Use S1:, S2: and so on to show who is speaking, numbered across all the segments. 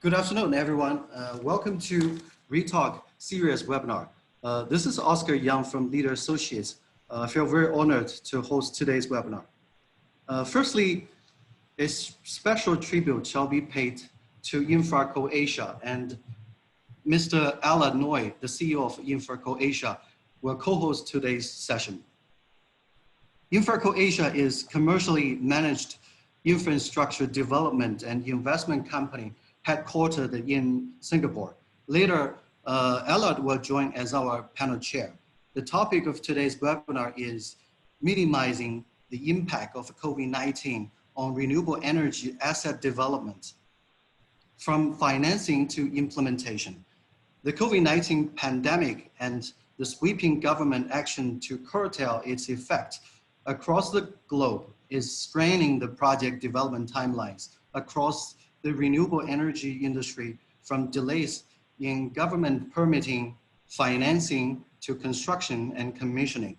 S1: Good afternoon, everyone. Welcome to Retalk Series webinar. This is Oscar Young from Leader Associates. I feel very honored to host today's webinar. Firstly, a special tribute shall be paid to InfraCo Asia, and Mr. Allard Nooy, the CEO of InfraCo Asia, will co-host today's session. InfraCo Asia is commercially managed infrastructure development and investment company headquartered in Singapore. Later, Allard will join as our panel chair. The topic of today's webinar is minimizing the impact of COVID-19 on renewable energy asset development, from financing to implementation. The COVID-19 pandemic and the sweeping government action to curtail its effect across the globe is straining the project development timelines across the renewable energy industry, from delays in government permitting, financing to construction and commissioning.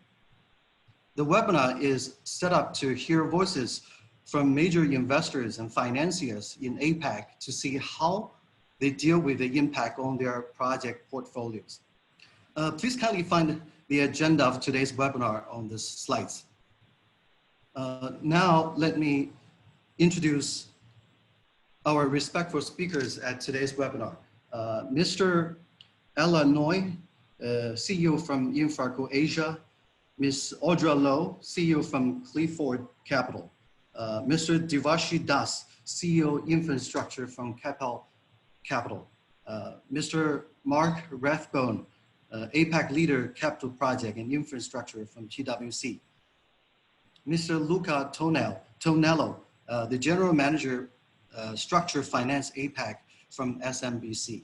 S1: The webinar is set up to hear voices from major investors and financiers in APAC to see how they deal with the impact on their project portfolios. Please kindly find the agenda of today's webinar on the slides. Now let me introduce our respectful speakers at today's webinar. Mr. Allard Nooy, CEO from InfraCo Asia, Ms. Audra Low, CEO from Clifford Capital, Mr. Devarshi Das, CEO Infrastructure from Keppel Capital, Mr. Mark Rathbone, APAC Leader Capital Project and Infrastructure from TWC, Mr. Luca Tonello, the General Manager Structure Finance APAC from SMBC.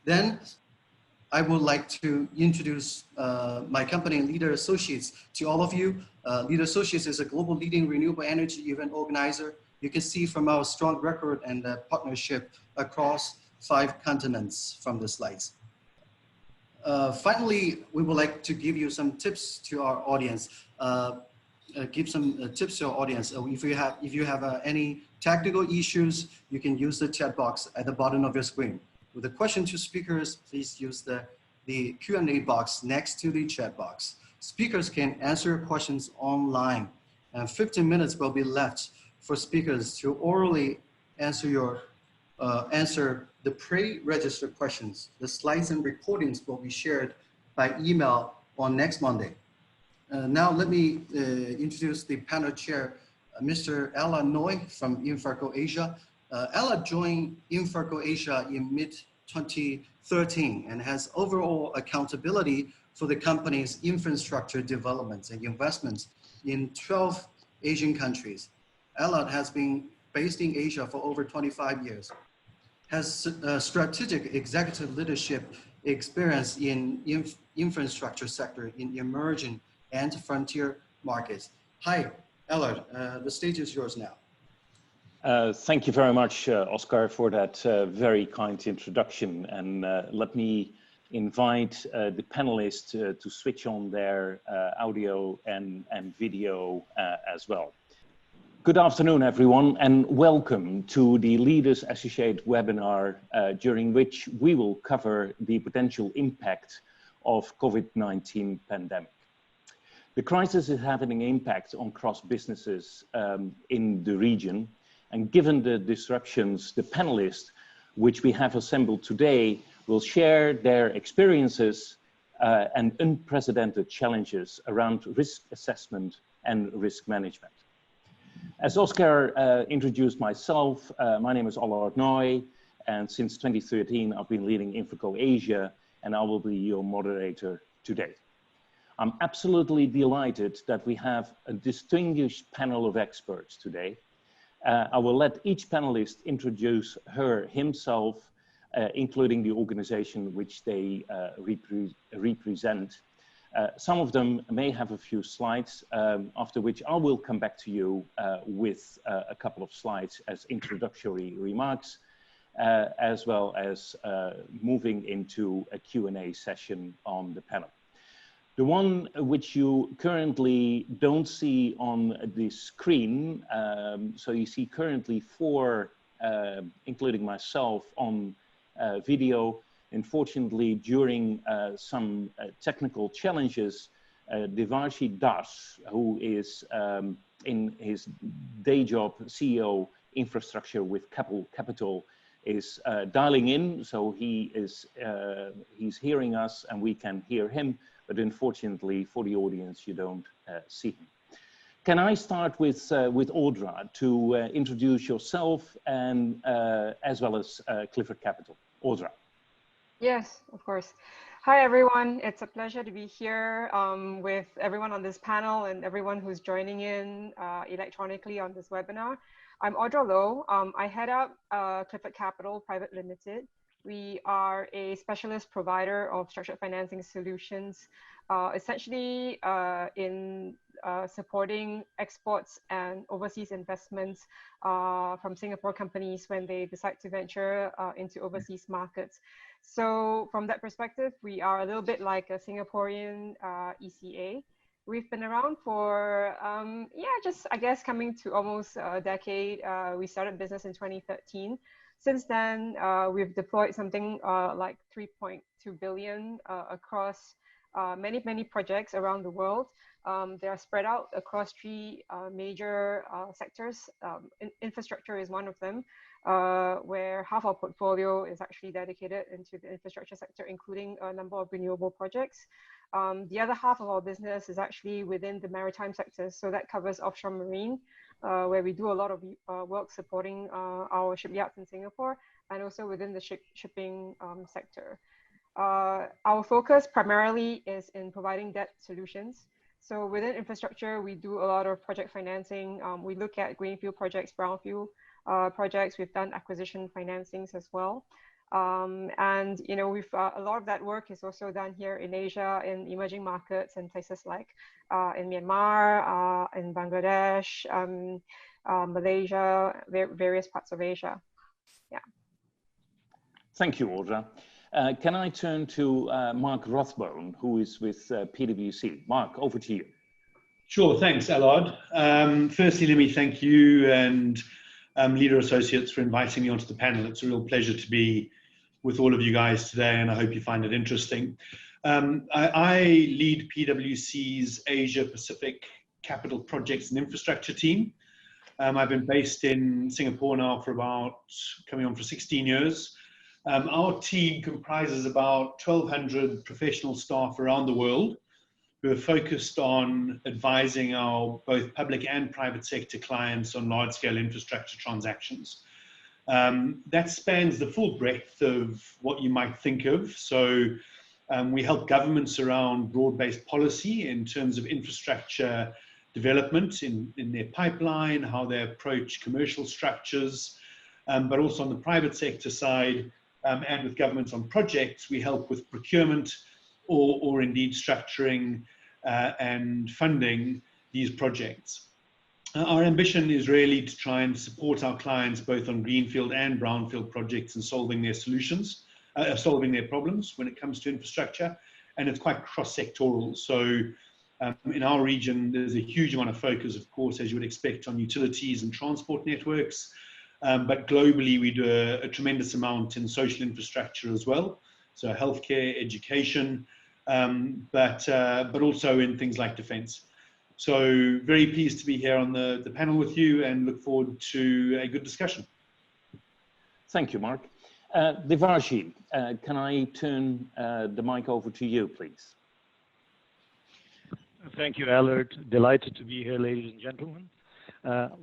S1: Then I would like to introduce my company, Leader Associates, to all of you. Leader Associates is a global leading renewable energy event organizer. You can see from our strong record and partnership across 5 continents from the slides. Finally, we would like to give you some tips to our audience. Give some tips to our audience. If you have any technical issues, you can use the chat box at the bottom of your screen. With a question to speakers, please use the Q&A box next to the chat box. Speakers can answer questions online, and 15 minutes will be left for speakers to orally answer the pre-registered questions. The slides and recordings will be shared by email on next Monday. Now let me introduce the panel chair, Mr. Allard Nooy from InfraCo Asia. Allard joined InfraCo Asia in mid-2013 and has overall accountability for the company's infrastructure developments and investments in 12 Asian countries. Allard has been based in Asia for over 25 years, has strategic executive leadership experience in infrastructure sector in emerging and frontier markets. Hi, Allard, the stage is yours now.
S2: Thank you very much, Oscar, for that very kind introduction. And let me invite the panelists to switch on their audio and video as well. Good afternoon, everyone, and welcome to the Leaders Associate webinar, during which we will cover the potential impact of COVID-19 pandemic. The crisis is having an impact on cross businesses in the region, and given the disruptions, the panelists which we have assembled today will share their experiences and unprecedented challenges around risk assessment and risk management. As Oscar introduced myself, my name is Allard Nooy, and since 2013 I've been leading InfraCo Asia, and I will be your moderator today. I'm absolutely delighted that we have a distinguished panel of experts today. I will let each panelist introduce himself, including the organization which they represent. Some of them may have a few slides, after which I will come back to you with a couple of slides as introductory remarks, as well as moving into a Q&A session on the panel. The one which you currently don't see on the screen, so you see currently 4 including myself, on video. Unfortunately, during some technical challenges, Devarshi Das, who is in his day job CEO infrastructure with Keppel Capital, is dialing in. So he's hearing us and we can hear him, but unfortunately for the audience, you don't see him. Can I start with Audra to introduce yourself and as well as Clifford Capital? Audra.
S3: Yes, of course. Hi, everyone. It's a pleasure to be here with everyone on this panel and everyone who's joining in electronically on this webinar. I'm Audra Low. I head up Clifford Capital Private Limited. We are a specialist provider of structured financing solutions, essentially in supporting exports and overseas investments from Singapore companies when they decide to venture into overseas markets. So from that perspective, we are a little bit like a Singaporean ECA. We've been around for, just I guess coming to almost a decade. We started business in 2013. Since then, we've deployed something like 3.2 billion across many projects around the world. They are spread out across three major sectors. Infrastructure is one of them, where half our portfolio is actually dedicated into the infrastructure sector, including a number of renewable projects. The other half of our business is actually within the maritime sector. So that covers offshore marine, where we do a lot of work supporting our shipyards in Singapore, and also within the shipping sector. Our focus primarily is in providing debt solutions. So within infrastructure, we do a lot of project financing. We look at greenfield projects, brownfield projects. We've done acquisition financings as well. And you know, we've a lot of that work is also done here in Asia, in emerging markets and places like in Myanmar, in Bangladesh, Malaysia, various parts of Asia. Yeah.
S2: Thank you, Audra. Can I turn to Mark Rathbone, who is with PwC? Mark, over to you.
S4: Sure, thanks, Allard. Firstly, let me thank you and Leader Associates for inviting me onto the panel. It's a real pleasure to be with all of you guys today, and I hope you find it interesting. I lead PwC's Asia Pacific Capital Projects and Infrastructure team. I've been based in Singapore now for coming on for 16 years. Our team comprises about 1,200 professional staff around the world who are focused on advising our both public and private sector clients on large-scale infrastructure transactions. That spans the full breadth of what you might think of. So we help governments around broad-based policy in terms of infrastructure development in their pipeline, how they approach commercial structures, but also on the private sector side, and with governments on projects, we help with procurement or indeed structuring and funding these projects. Our ambition is really to try and support our clients both on greenfield and brownfield projects and solving their problems when it comes to infrastructure, and it's quite cross-sectoral. So in our region, there's a huge amount of focus, of course, as you would expect, on utilities and transport networks. But globally, we do a tremendous amount in social infrastructure as well. So healthcare, education, but also in things like defense. So very pleased to be here on the panel with you and look forward to a good discussion.
S2: Thank you, Mark. Devarshi, can I turn the mic over to you, please?
S5: Thank you, Allard. Delighted to be here, ladies and gentlemen.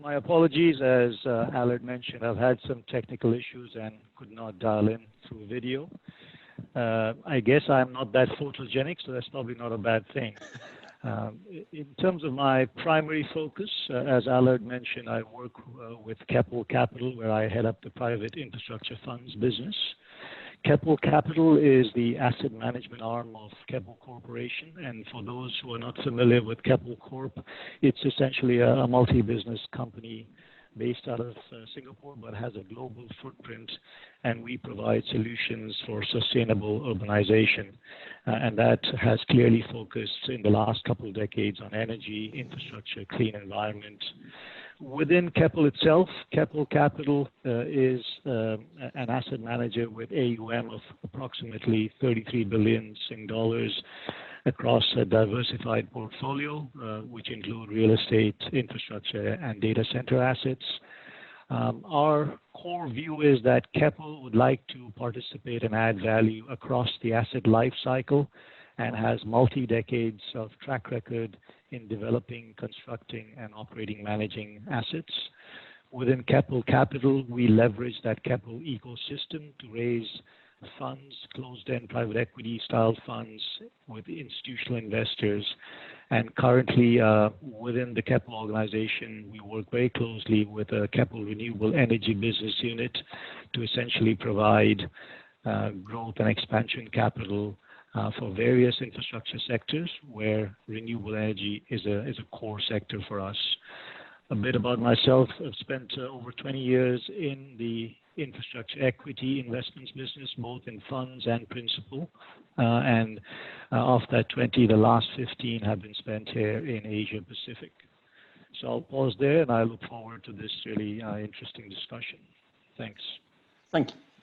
S5: My apologies, as Allard mentioned, I've had some technical issues and could not dial in through video. I guess I'm not that photogenic, so that's probably not a bad thing. In terms of my primary focus, as Allard mentioned, I work with Keppel Capital, where I head up the private infrastructure funds business. Keppel Capital is the asset management arm of Keppel Corporation, and for those who are not familiar with Keppel Corp, it's essentially a multi-business company based out of Singapore, but has a global footprint, and we provide solutions for sustainable urbanization, and that has clearly focused in the last couple of decades on energy, infrastructure, clean environment. Within Keppel itself, Keppel Capital is an asset manager with AUM of approximately 33 billion Sing dollars across a diversified portfolio, which include real estate, infrastructure, and data center assets. Our core view is that Keppel would like to participate and add value across the asset life cycle and has multi-decades of track record in developing, constructing, and operating managing assets. Within Keppel Capital, we leverage that Keppel ecosystem to raise funds, closed-end private equity style funds with institutional investors. And currently, within the Keppel organization, we work very closely with a Keppel Renewable Energy business unit to essentially provide growth and expansion capital for various infrastructure sectors where renewable energy is a core sector for us. A bit about myself: I've spent over 20 years in the infrastructure equity investments business, both in funds and principal. And of that 20, the last 15 have been spent here in Asia Pacific. So I'll pause there, and I look forward to this really interesting discussion. Thanks.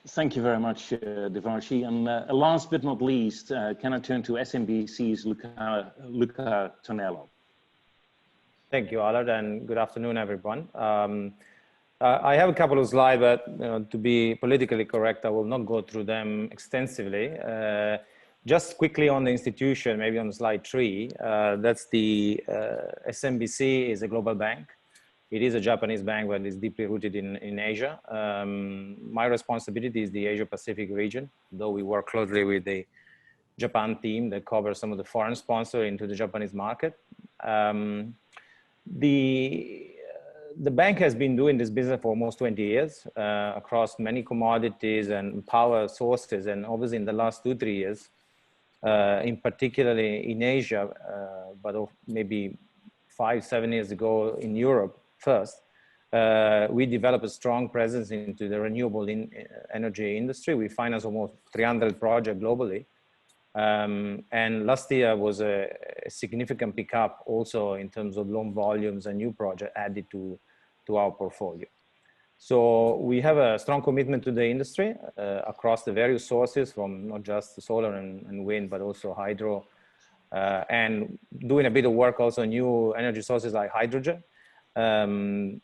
S2: Thank you very much, Devarshi. And last but not least, can I turn to SMBC's Luca Tonello?
S6: Thank you, Allard, and good afternoon, everyone. I have a couple of slides, but to be politically correct, I will not go through them extensively. Just quickly on the institution, maybe on slide 3, that's the SMBC is a global bank. It is a Japanese bank, but it's deeply rooted in Asia. My responsibility is the Asia Pacific region, though we work closely with the Japan team that covers some of the foreign sponsors into the Japanese market. The bank has been doing this business for almost 20 years across many commodities and power sources. And obviously in the last 2-3 years, in particularly in Asia, but maybe 5-7 years ago in Europe first, we developed a strong presence into the renewable energy industry. We finance almost 300 projects globally. And last year was a significant pickup also in terms of loan volumes and new projects added to our portfolio. So we have a strong commitment to the industry across the various sources, from not just solar and wind, but also hydro, and doing a bit of work also on new energy sources like hydrogen. Been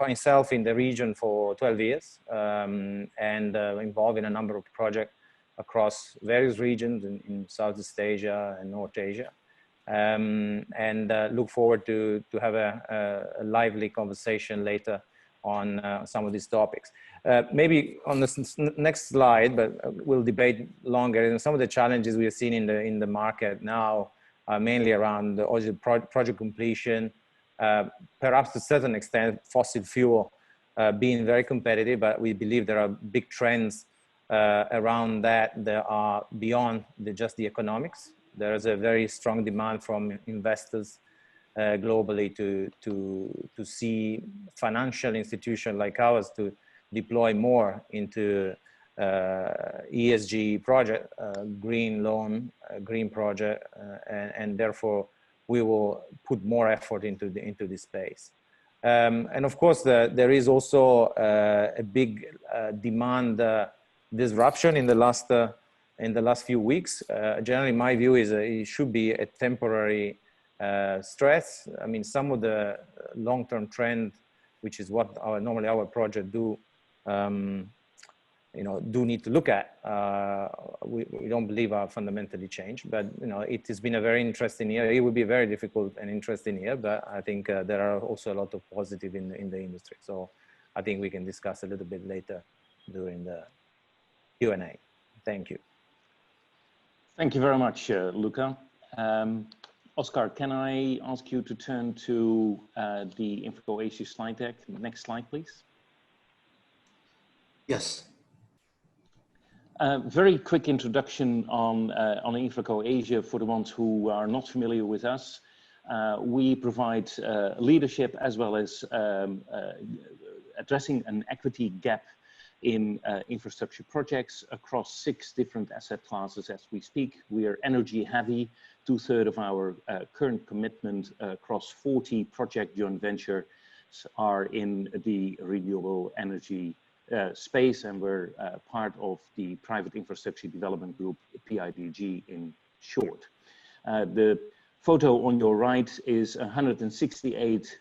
S6: myself in the region for 12 years and involved in a number of projects across various regions in Southeast Asia and North Asia, and look forward to have a lively conversation later on some of these topics. Maybe on the next slide, but we'll debate longer. And some of the challenges we have seen in the market now are mainly around the project completion, perhaps to a certain extent fossil fuel being very competitive, but we believe there are big trends around that are beyond just the economics. There is a very strong demand from investors globally to see financial institutions like ours to deploy more into ESG project, green loan, green project, and therefore we will put more effort into this space. And of course, there is also a big demand disruption in the last few weeks. Generally, my view is it should be a temporary stress. I mean, some of the long-term trend, which is what normally our project do need to look at. We don't believe are fundamentally changed, but it has been a very interesting year. It will be a very difficult and interesting year, but I think there are also a lot of positive in the industry. So I think we can discuss a little bit later during the Q&A. Thank you.
S2: Thank you very much, Luca. Oscar, can I ask you to turn to the InfraCo Asia slide deck? Next slide, please.
S1: Yes.
S2: Very quick introduction on InfraCo Asia for the ones who are not familiar with us. We provide leadership as well as addressing an equity gap in infrastructure projects across 6 different asset classes as we speak. We are energy heavy. 2/3 of our current commitment across 40 project joint ventures are in the renewable energy space, and we're part of the Private Infrastructure Development Group, PIDG in short. The photo on your right is a 168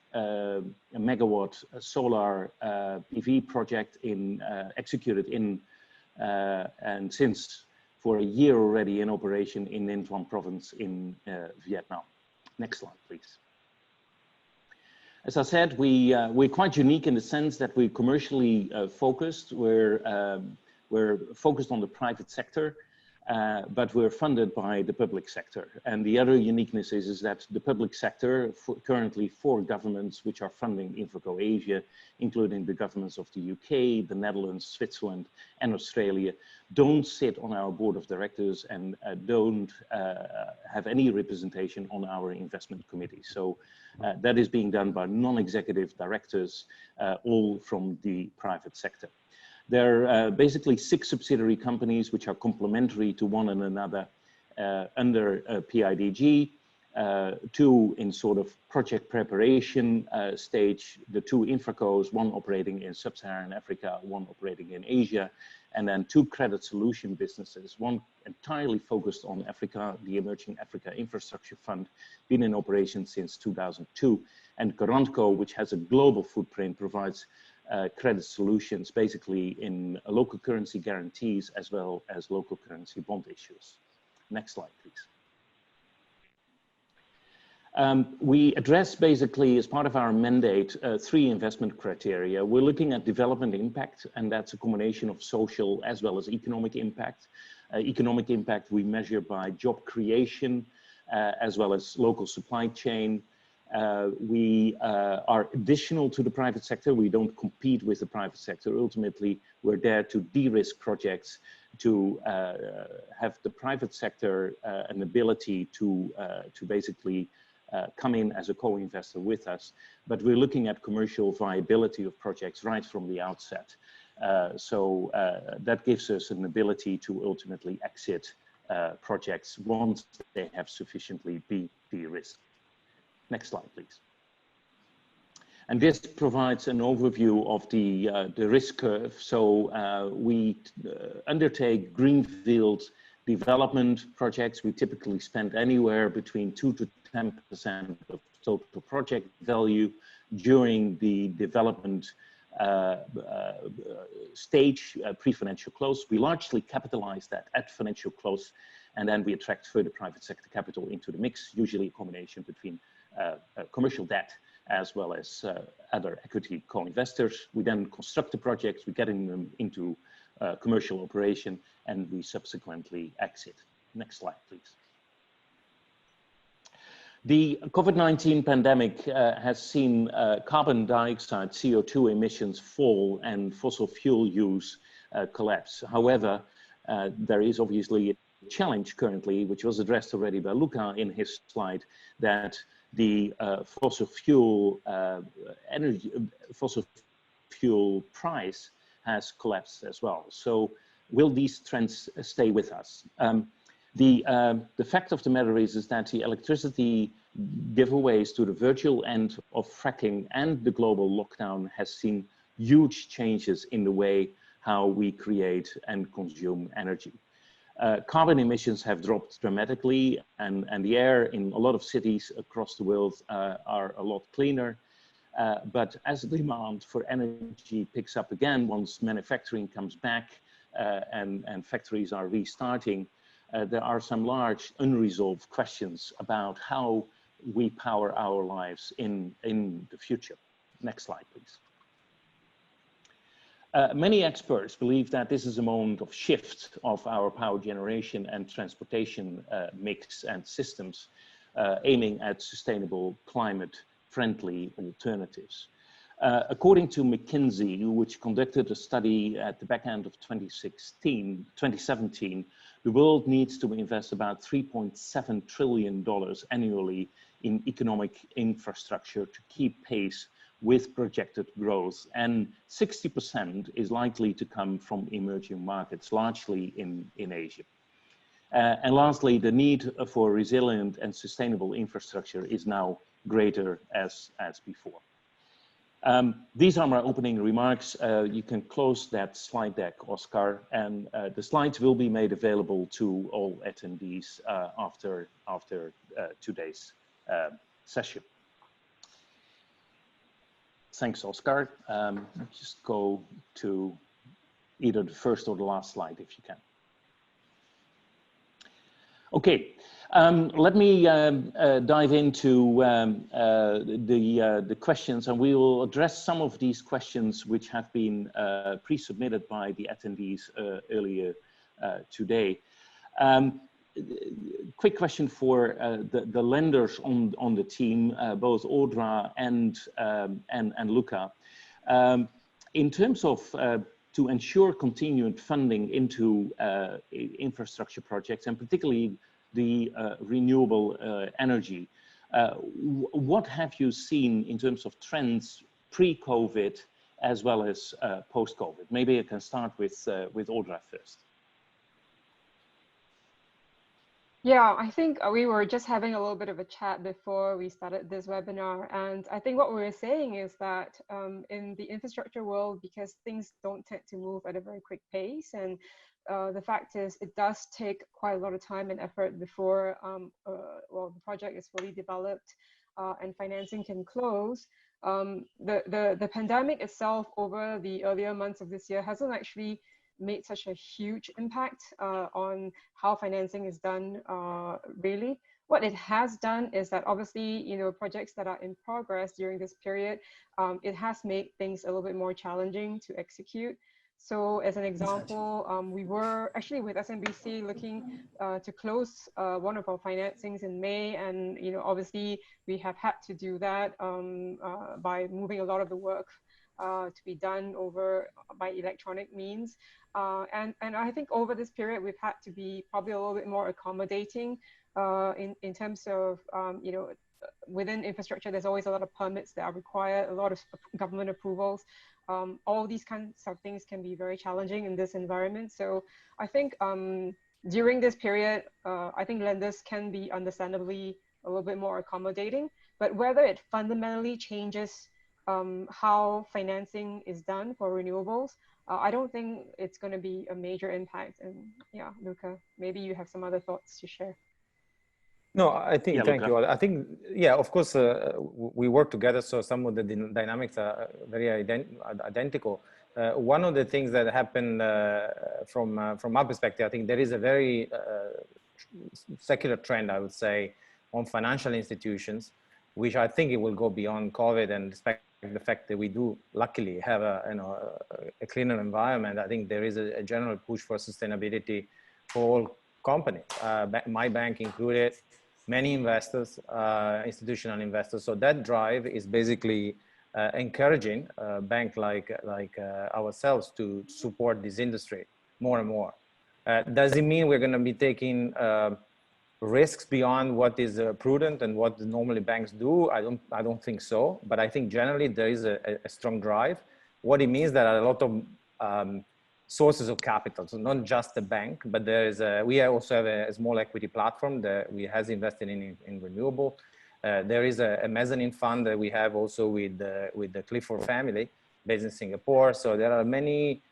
S2: megawatt solar PV project executed and since for a year already in operation in Ninh Thuan province in Vietnam. Next slide, please. As I said, we're quite unique in the sense that we're commercially focused. We're focused on the private sector, but we're funded by the public sector. And the other uniqueness is that the public sector, currently 4 governments which are funding InfraCo Asia, including the governments of the UK, the Netherlands, Switzerland, and Australia, don't sit on our board of directors and don't have any representation on our investment committee. So that is being done by non-executive directors, all from the private sector. There are basically 6 subsidiary companies which are complementary to one another under PIDG, 2 in sort of project preparation stage, the 2 InfraCos, 1 operating in Sub-Saharan Africa, 1 operating in Asia, and then 2 credit solution businesses, 1 entirely focused on Africa, the Emerging Africa Infrastructure Fund, been in operation since 2002, and Garantco, which has a global footprint, provides credit solutions basically in local currency guarantees as well as local currency bond issues. Next slide, please. We address basically as part of our mandate 3 investment criteria. We're looking at development impact, and that's a combination of social as well as economic impact. Economic impact we measure by job creation as well as local supply chain. We are additional to the private sector. We don't compete with the private sector. Ultimately, we're there to de-risk projects, to have the private sector an ability to basically come in as a co-investor with us. But we're looking at commercial viability of projects right from the outset. So that gives us an ability to ultimately exit projects once they have sufficiently been de-risked. Next slide, please. And this provides an overview of the risk curve. So we undertake greenfield development projects. We typically spend anywhere between 2 to 10% of total project value during the development stage, pre-financial close. We largely capitalize that at financial close, and then we attract further private sector capital into the mix, usually a combination between commercial debt as well as other equity co-investors. We then construct the projects, we get them into commercial operation, and we subsequently exit. Next slide, please. The COVID-19 pandemic has seen carbon dioxide, CO2 emissions fall and fossil fuel use collapse. However, there is obviously a challenge currently, which was addressed already by Luca in his slide, that the fossil fuel price has collapsed as well. So will these trends stay with us? The fact of the matter is that the electricity giveaways to the virtual end of fracking and the global lockdown has seen huge changes in the way how we create and consume energy. Carbon emissions have dropped dramatically, and the air in a lot of cities across the world are a lot cleaner. But as the demand for energy picks up again, once manufacturing comes back and factories are restarting, there are some large unresolved questions about how we power our lives in the future. Next slide, please. Many experts believe that this is a moment of shift of our power generation and transportation mix and systems, aiming at sustainable, climate-friendly alternatives. According to McKinsey, which conducted a study at the back end of 2017, the world needs to invest about $3.7 trillion annually in economic infrastructure to keep pace with projected growth, and 60% is likely to come from emerging markets, largely in Asia. And lastly, the need for resilient and sustainable infrastructure is now greater as before. These are my opening remarks. You can close that slide deck, Oscar, and the slides will be made available to all attendees after today's session. Thanks, Oscar. Just go to either the first or the last slide if you can. Okay, let me dive into the questions, and we will address some of these questions which have been pre-submitted by the attendees earlier today. Quick question for the lenders on the team, both Audra and Luca. In terms of to ensure continued funding into infrastructure projects, and particularly the renewable energy, what have you seen in terms of trends pre-COVID as well as post-COVID? Maybe I can start with Audra first.
S3: Yeah, I think we were just having a little bit of a chat before we started this webinar. And I think what we were saying is that in the infrastructure world, because things don't tend to move at a very quick pace, and the fact is it does take quite a lot of time and effort before well, the project is fully developed and financing can close. The pandemic itself over the earlier months of this year hasn't actually made such a huge impact on how financing is done, really. What it has done is that obviously, you know, projects that are in progress during this period, it has made things a little bit more challenging to execute. So as an example, we were actually with SMBC looking to close one of our financings in May, and you know, obviously we have had to do that by moving a lot of the work to be done over by electronic means. And I think over this period, we've had to be probably a little bit more accommodating in terms of, you know, within infrastructure, there's always a lot of permits that are required, a lot of government approvals. All these kinds of things can be very challenging in this environment. So I think during this period, I think lenders can be understandably a little bit more accommodating, but whether it fundamentally changes how financing is done for renewables, I don't think it's going to be a major impact. And yeah, Luca, maybe you have some other thoughts to share.
S6: No, I think,
S2: yeah,
S6: thank
S2: Luca.
S6: you. I think, yeah, of course, we work together, so some of the dynamics are very identical. One of the things that happened from our perspective, I think there is a very secular trend, I would say, on financial institutions, which I think it will go beyond COVID, and despite the fact that we do luckily have a cleaner environment. I think there is a general push for sustainability for all companies, my bank included, many investors, institutional investors. So that drive is basically encouraging a bank like ourselves to support this industry more and more. Does it mean we're going to be taking risks beyond what is prudent and what normally banks do? I don't think so, but I think generally there is a strong drive. What it means that a lot of sources of capital, so not just the bank, but there is we also have a small equity platform that we has invested in Renewable. There is a mezzanine fund that we have also with the Clifford family based in Singapore. So there are many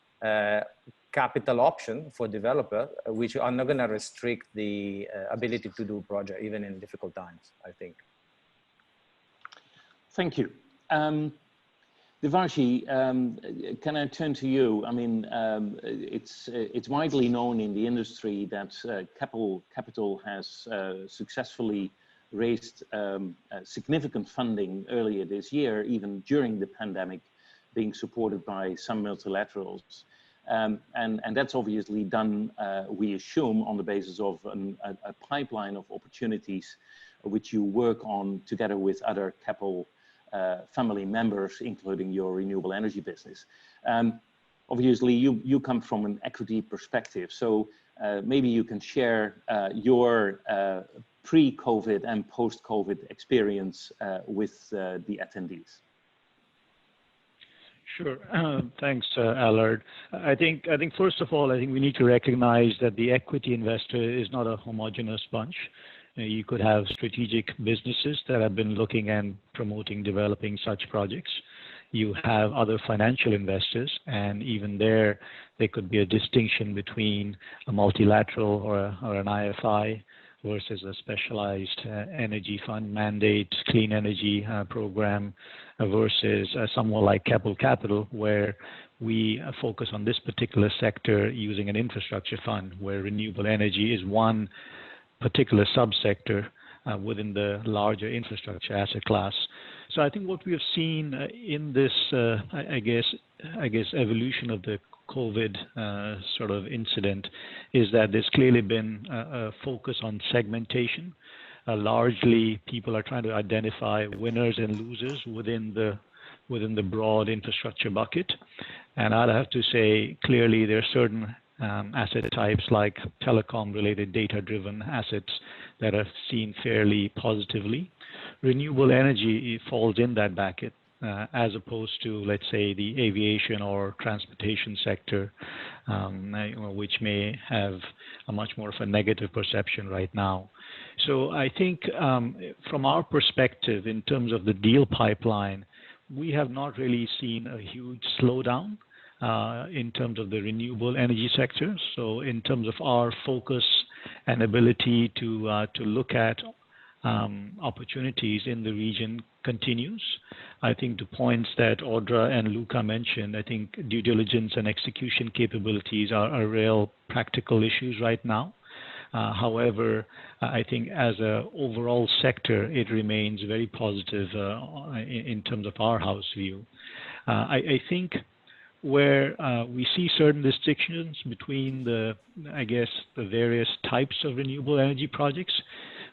S6: capital option for developer, which are not going to restrict the ability to do project even in difficult times, I think.
S2: Thank you. Devarshi, can I turn to you? I mean, it's widely known in the industry that Keppel Capital has successfully raised significant funding earlier this year, even during the pandemic, being supported by some multilaterals. And that's obviously done, we assume, on the basis of a pipeline of opportunities which you work on together with other Keppel family members, including your renewable energy business. Obviously, you come from an equity perspective, so maybe you can share your pre-COVID and post-COVID experience with the attendees.
S5: Sure. Thanks, Allard. I think first of all, I think we need to recognize that the equity investor is not a homogeneous bunch. You could have strategic businesses that have been looking and promoting developing such projects. You have other financial investors, and even there could be a distinction between a multilateral or an IFI versus a specialized energy fund mandate, clean energy program versus someone like Keppel Capital, where we focus on this particular sector using an infrastructure fund, where renewable energy is one particular subsector within the larger infrastructure asset class. So I think what we have seen in this, I guess, evolution of the COVID sort of incident is that there's clearly been a focus on segmentation. Largely, people are trying to identify winners and losers within the broad infrastructure bucket. And I'd have to say, clearly, there are certain asset types like telecom-related data-driven assets that are seen fairly positively. Renewable energy falls in that bucket, as opposed to, let's say, the aviation or transportation sector, which may have a much more of a negative perception right now. So I think from our perspective, in terms of the deal pipeline, we have not really seen a huge slowdown in terms of the renewable energy sector. So in terms of our focus and ability to look at opportunities in the region continues. I think the points that Audra and Luca mentioned, I think due diligence and execution capabilities are real practical issues right now. However, I think as an overall sector, it remains very positive in terms of our house view. I think where we see certain distinctions between the various types of renewable energy projects,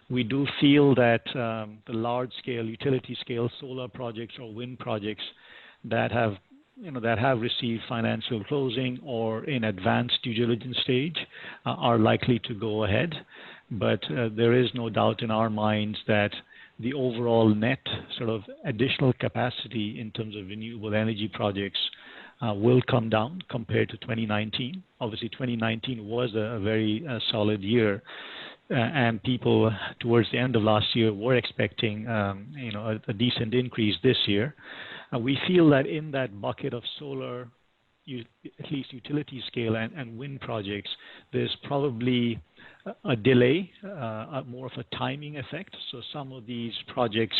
S5: we do feel that the large-scale, utility-scale solar projects or wind projects that have received financial closing or in advanced due diligence stage are likely to go ahead. But there is no doubt in our minds that the overall net sort of additional capacity in terms of renewable energy projects will come down compared to 2019. Obviously, 2019 was a very solid year. And people towards the end of last year were expecting, a decent increase this year. We feel that in that bucket of solar, at least utility scale and wind projects, there's probably a delay, more of a timing effect. So some of these projects,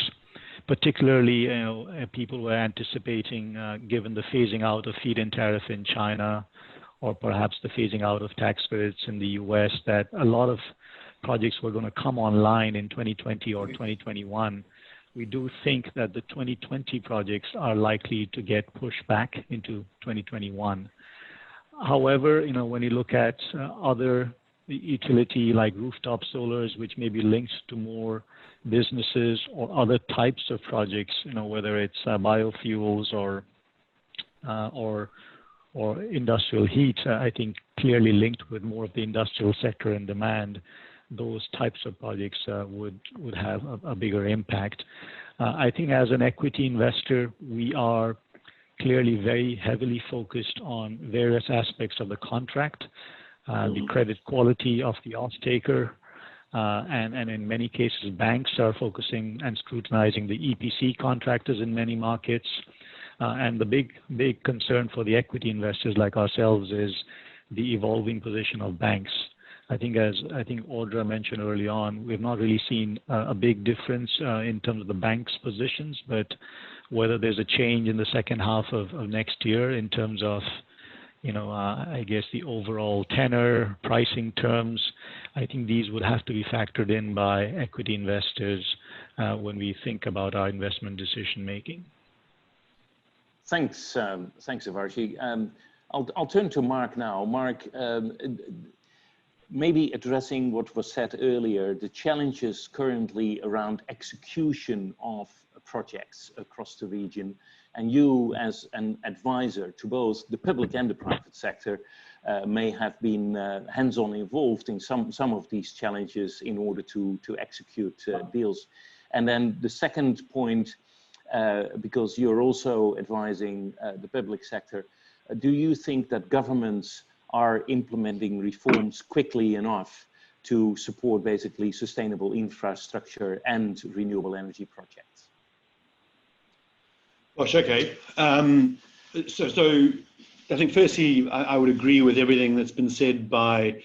S5: particularly, people were anticipating, given the phasing out of feed-in tariff in China, or perhaps the phasing out of tax credits in the US, that a lot of projects were going to come online in 2020 or 2021. We do think that the 2020 projects are likely to get pushed back into 2021. However, when you look at other utility like rooftop solars, which may be linked to more businesses or other types of projects, whether it's biofuels or industrial heat, I think clearly linked with more of the industrial sector and demand, those types of projects would have a bigger impact. I think as an equity investor, we are clearly very heavily focused on various aspects of the contract, the credit quality of the off-taker, and in many cases, banks are focusing and scrutinizing the EPC contractors in many markets. And the big concern for the equity investors like ourselves is the evolving position of banks. I think Audra mentioned early on, we've not really seen a big difference in terms of the bank's positions, but whether there's a change in the second half of next year in terms of, the overall tenor, pricing terms, I think these would have to be factored in by equity investors when we think about our investment decision making.
S2: Thanks, Devarshi. I'll turn to Mark now. Mark, maybe addressing what was said earlier, the challenges currently around execution of projects across the region, and you as an advisor to both the public and the private sector may have been hands-on involved in some of these challenges in order to execute deals. And then the second point, because you're also advising the public sector. Do you think that governments are implementing reforms quickly enough to support basically sustainable infrastructure and renewable energy projects?
S4: Gosh, okay. So I think firstly, I would agree with everything that's been said by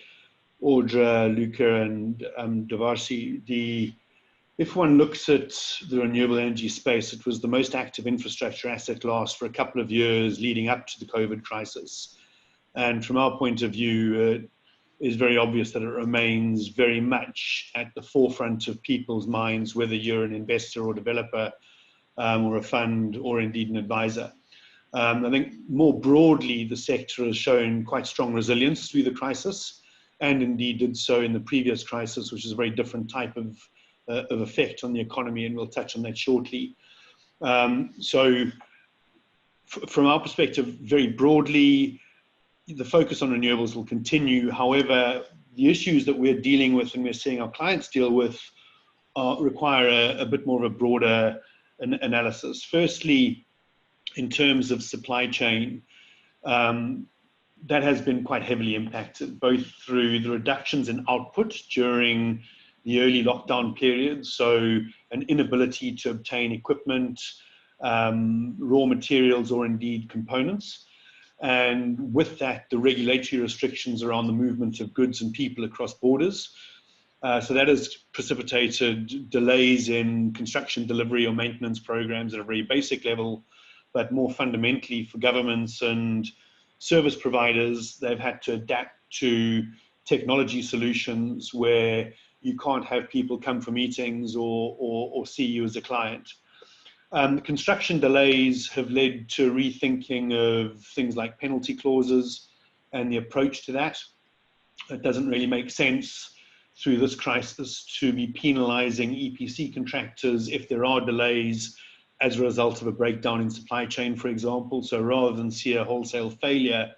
S4: Audra, Luca, and Devarshi. If one looks at the renewable energy space, it was the most active infrastructure asset class for a couple of years leading up to the COVID crisis. And from our point of view, it is very obvious that it remains very much at the forefront of people's minds, whether you're an investor or developer, or a fund, or indeed an advisor. I think more broadly, the sector has shown quite strong resilience through the crisis, and indeed did so in the previous crisis, which is a very different type of effect on the economy, and we'll touch on that shortly. So from our perspective, very broadly, the focus on renewables will continue. However, the issues that we're dealing with and we're seeing our clients deal with require a bit more of a broader analysis. Firstly, in terms of supply chain, that has been quite heavily impacted, both through the reductions in output during the early lockdown period, so an inability to obtain equipment, raw materials, or indeed components. And with that, the regulatory restrictions around the movement of goods and people across borders. So that has precipitated delays in construction delivery or maintenance programs at a very basic level, but more fundamentally for governments and service providers, they've had to adapt to technology solutions where you can't have people come for meetings or see you as a client. Construction delays have led to rethinking of things like penalty clauses and the approach to that. It doesn't really make sense through this crisis to be penalizing EPC contractors if there are delays as a result of a breakdown in supply chain, for example. So rather than see a wholesale failure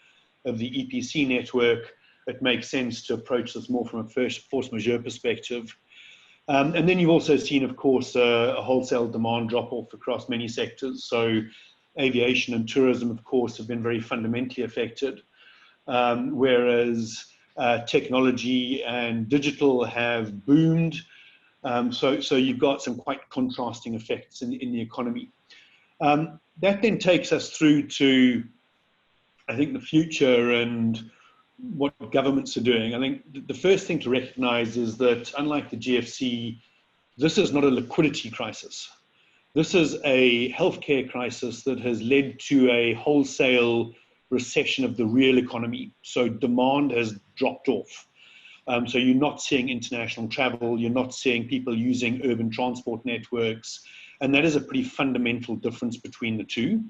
S4: of the EPC network, it makes sense to approach this more from a force majeure perspective. And then you've also seen, of course, a wholesale demand drop-off across many sectors. So aviation and tourism, of course, have been very fundamentally affected, whereas technology and digital have boomed. So you've got some quite contrasting effects in the economy. That then takes us through to, I think, the future and what governments are doing. I think the first thing to recognize is that, unlike the GFC, this is not a liquidity crisis. This is a healthcare crisis that has led to a wholesale recession of the real economy. So demand has dropped off. So you're not seeing international travel, you're not seeing people using urban transport networks, and that is a pretty fundamental difference between the two.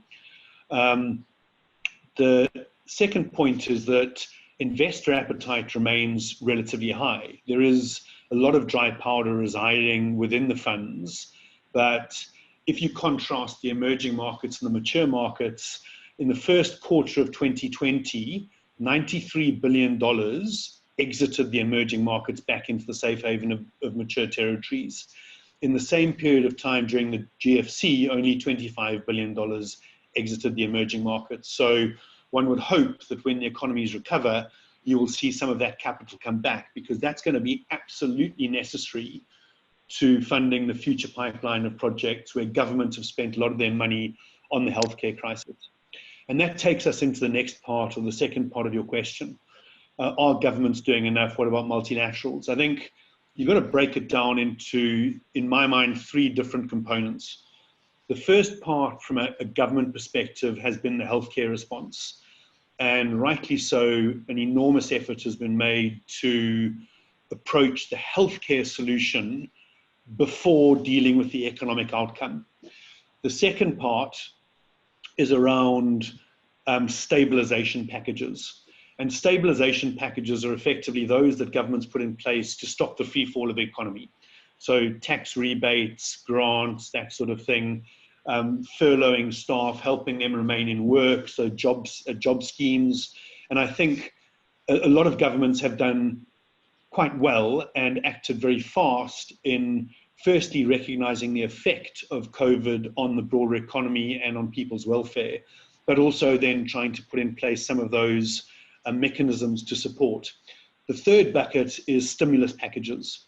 S4: The second point is that investor appetite remains relatively high. There is a lot of dry powder residing within the funds, but if you contrast the emerging markets and the mature markets, in the first quarter of 2020, $93 billion exited the emerging markets back into the safe haven of mature territories. In the same period of time during the GFC, only $25 billion exited the emerging markets. So one would hope that when the economies recover, you will see some of that capital come back, because that's going to be absolutely necessary to funding the future pipeline of projects where governments have spent a lot of their money on the healthcare crisis. And that takes us into the next part, or the second part of your question. Are governments doing enough? What about multilaterals? I think you've got to break it down into, in my mind, three different components. The first part from a government perspective has been the healthcare response. And rightly so, an enormous effort has been made to approach the healthcare solution before dealing with the economic outcome. The second part is around stabilization packages. And stabilization packages are effectively those that governments put in place to stop the free fall of the economy. So tax rebates, grants, that sort of thing, furloughing staff, helping them remain in work, so job schemes. And I think a lot of governments have done quite well and acted very fast in firstly recognizing the effect of COVID on the broader economy and on people's welfare, but also then trying to put in place some of those mechanisms to support. The third bucket is stimulus packages.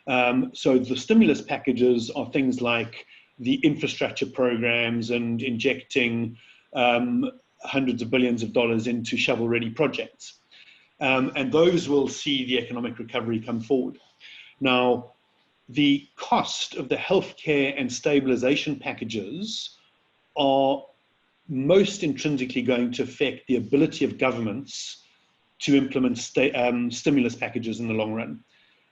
S4: So the stimulus packages are things like the infrastructure programs and injecting hundreds of billions of dollars into shovel-ready projects. And those will see the economic recovery come forward. Now, the cost of the healthcare and stabilization packages are most intrinsically going to affect the ability of governments to implement stimulus packages in the long run.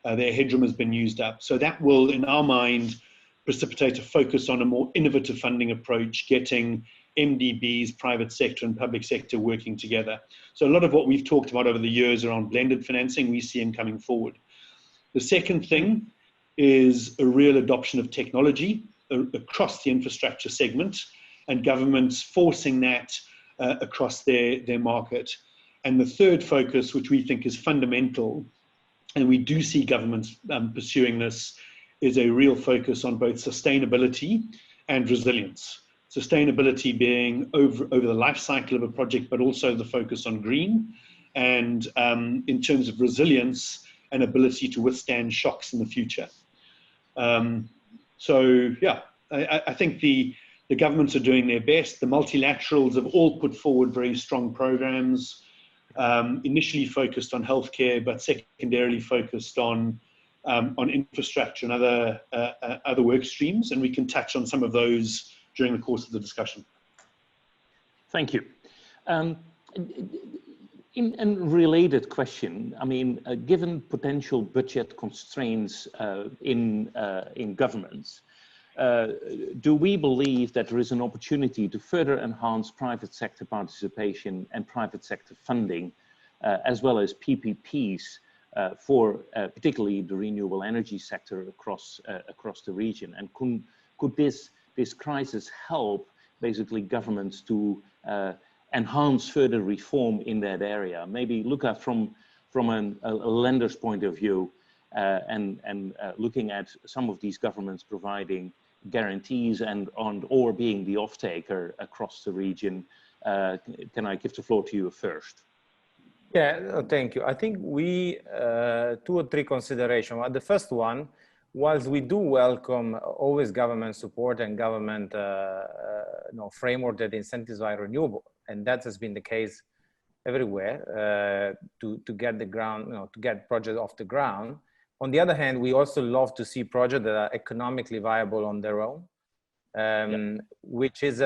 S4: Their headroom has been used up. So that will, in our mind, precipitate a focus on a more innovative funding approach, getting MDBs, private sector and public sector working together. So a lot of what we've talked about over the years around blended financing, we see in coming forward. The second thing is a real adoption of technology across the infrastructure segment, and governments forcing that across their market. And the third focus, which we think is fundamental, and we do see governments pursuing this, is a real focus on both sustainability and resilience. Sustainability being over the life cycle of a project, but also the focus on green, and in terms of resilience, an ability to withstand shocks in the future. So yeah, I think the governments are doing their best. The multilaterals have all put forward very strong programs, initially focused on healthcare, but secondarily focused on infrastructure and other work streams, and we can touch on some of those during the course of the discussion.
S2: Thank you. In a related question, I mean, given potential budget constraints in governments, do we believe that there is an opportunity to further enhance private sector participation and private sector funding, as well as PPPs for particularly the renewable energy sector across the region? And could this crisis help basically governments to enhance further reform in that area? Maybe Luca, from a lender's point of view, and looking at some of these governments providing guarantees or being the off-taker across the region. Can I give the floor to you first?
S6: Yeah, thank you. I think we, 2 or 3 considerations. The first one, whilst we do welcome always government support and government framework that incentivize renewable, and that has been the case everywhere to get the ground, to get projects off the ground. On the other hand, we also love to see projects that are economically viable on their own, which is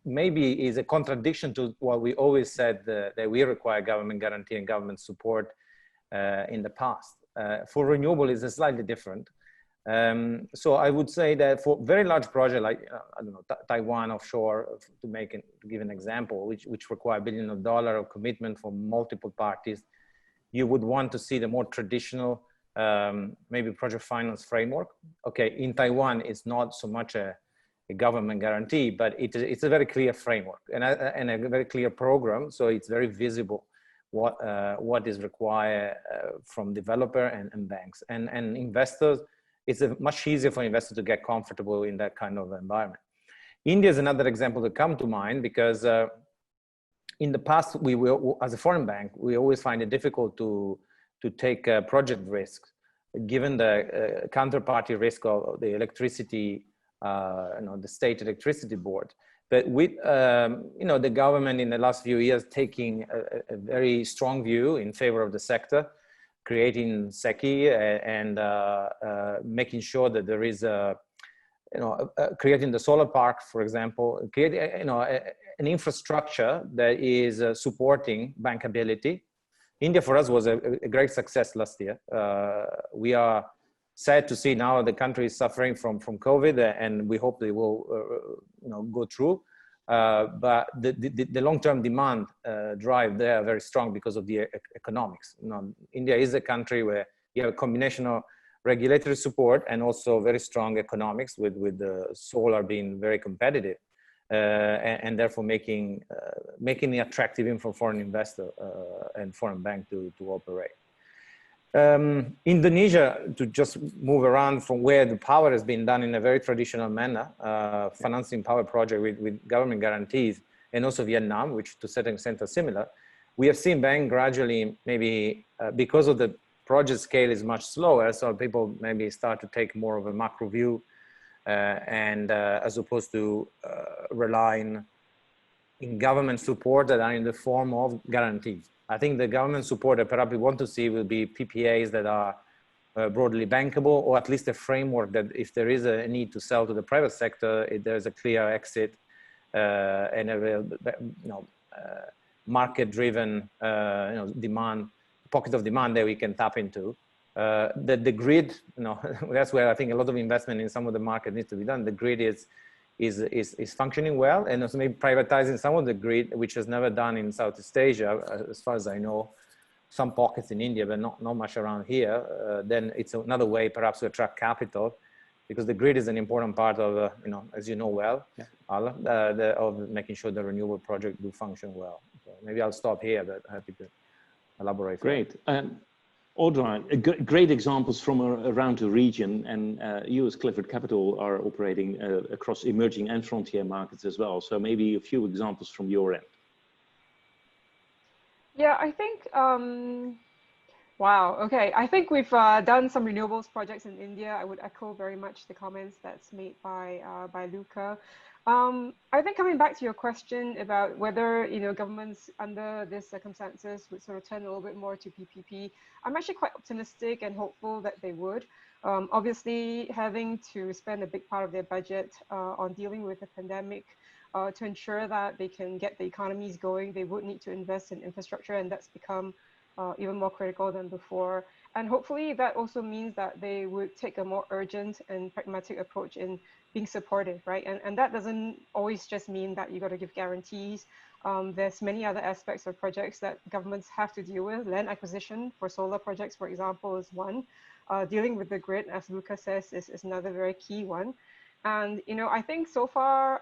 S6: maybe is a contradiction to what we always said that we require government guarantee and government support in the past. For renewable, it's slightly different. So I would say that for very large projects like I don't know, Taiwan offshore, to give an example, which require billions of dollars of commitment from multiple parties, you would want to see the more traditional, maybe project finance framework. Okay, in Taiwan, it's not so much a government guarantee, but it's a very clear framework and a very clear program. So it's very visible what is required from developer and banks and investors. It's much easier for investors to get comfortable in that kind of environment. India is another example that come to mind because in the past, we will, as a foreign bank, we always find it difficult to take project risks, given the counterparty risk of the electricity, the state electricity board. But with the government in the last few years taking a very strong view in favor of the sector, creating SECI and making sure that there is creating the solar park, for example, creating an infrastructure that is supporting bankability. India for us was a great success last year. We are sad to see now the country is suffering from COVID, and we hope they will go through. But the long-term demand drive there are very strong because of the economics. India is a country where you have a combination of regulatory support and also very strong economics, with the solar being very competitive, and therefore making it attractive even for foreign investor and foreign bank to operate. Indonesia, to just move around from where the power has been done in a very traditional manner, financing power project with government guarantees, and also Vietnam, which to a certain extent are similar. We have seen bank gradually, maybe because of the project scale is much slower, so people maybe start to take more of a macro view, and as opposed to relying in government support that are in the form of guarantees. I think the government support that perhaps we want to see will be PPAs that are broadly bankable, or at least a framework that if there is a need to sell to the private sector, there's a clear exit and a real, market-driven, demand, pocket of demand that we can tap into. The grid, that's where I think a lot of investment in some of the market needs to be done. The grid is functioning well, and also maybe privatizing some of the grid, which is never done in Southeast Asia, as far as I know. Some pockets in India, but not much around here. Then it's another way perhaps to attract capital, because the grid is an important part of, as you know well, of making sure the renewable project do function well. So maybe I'll stop here, but happy to elaborate.
S2: Great. Audra, great examples from around the region, and you as Clifford Capital are operating across emerging and frontier markets as well. So maybe a few examples from your end.
S3: Yeah, I think, wow, okay. I think we've done some renewables projects in India. I would echo very much the comments that's made by Luca. I think coming back to your question about whether governments under these circumstances would sort of turn a little bit more to PPP, I'm actually quite optimistic and hopeful that they would. Obviously, having to spend a big part of their budget on dealing with the pandemic to ensure that they can get the economies going, they would need to invest in infrastructure, and that's become even more critical than before. And hopefully that also means that they would take a more urgent and pragmatic approach in being supportive, right? And that doesn't always just mean that you got to give guarantees. There's many other aspects of projects that governments have to deal with. Land acquisition for solar projects, for example, is one. Dealing with the grid, as Luca says, is another very key one. And I think so far,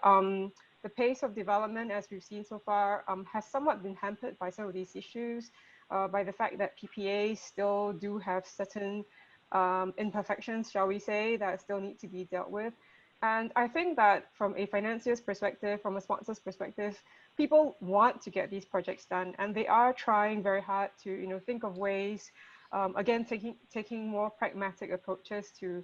S3: the pace of development, as we've seen so far, has somewhat been hampered by some of these issues. By the fact that PPAs still do have certain imperfections, shall we say, that still need to be dealt with. And I think that from a financier's perspective, from a sponsor's perspective, people want to get these projects done, and they are trying very hard to think of ways, again, taking more pragmatic approaches to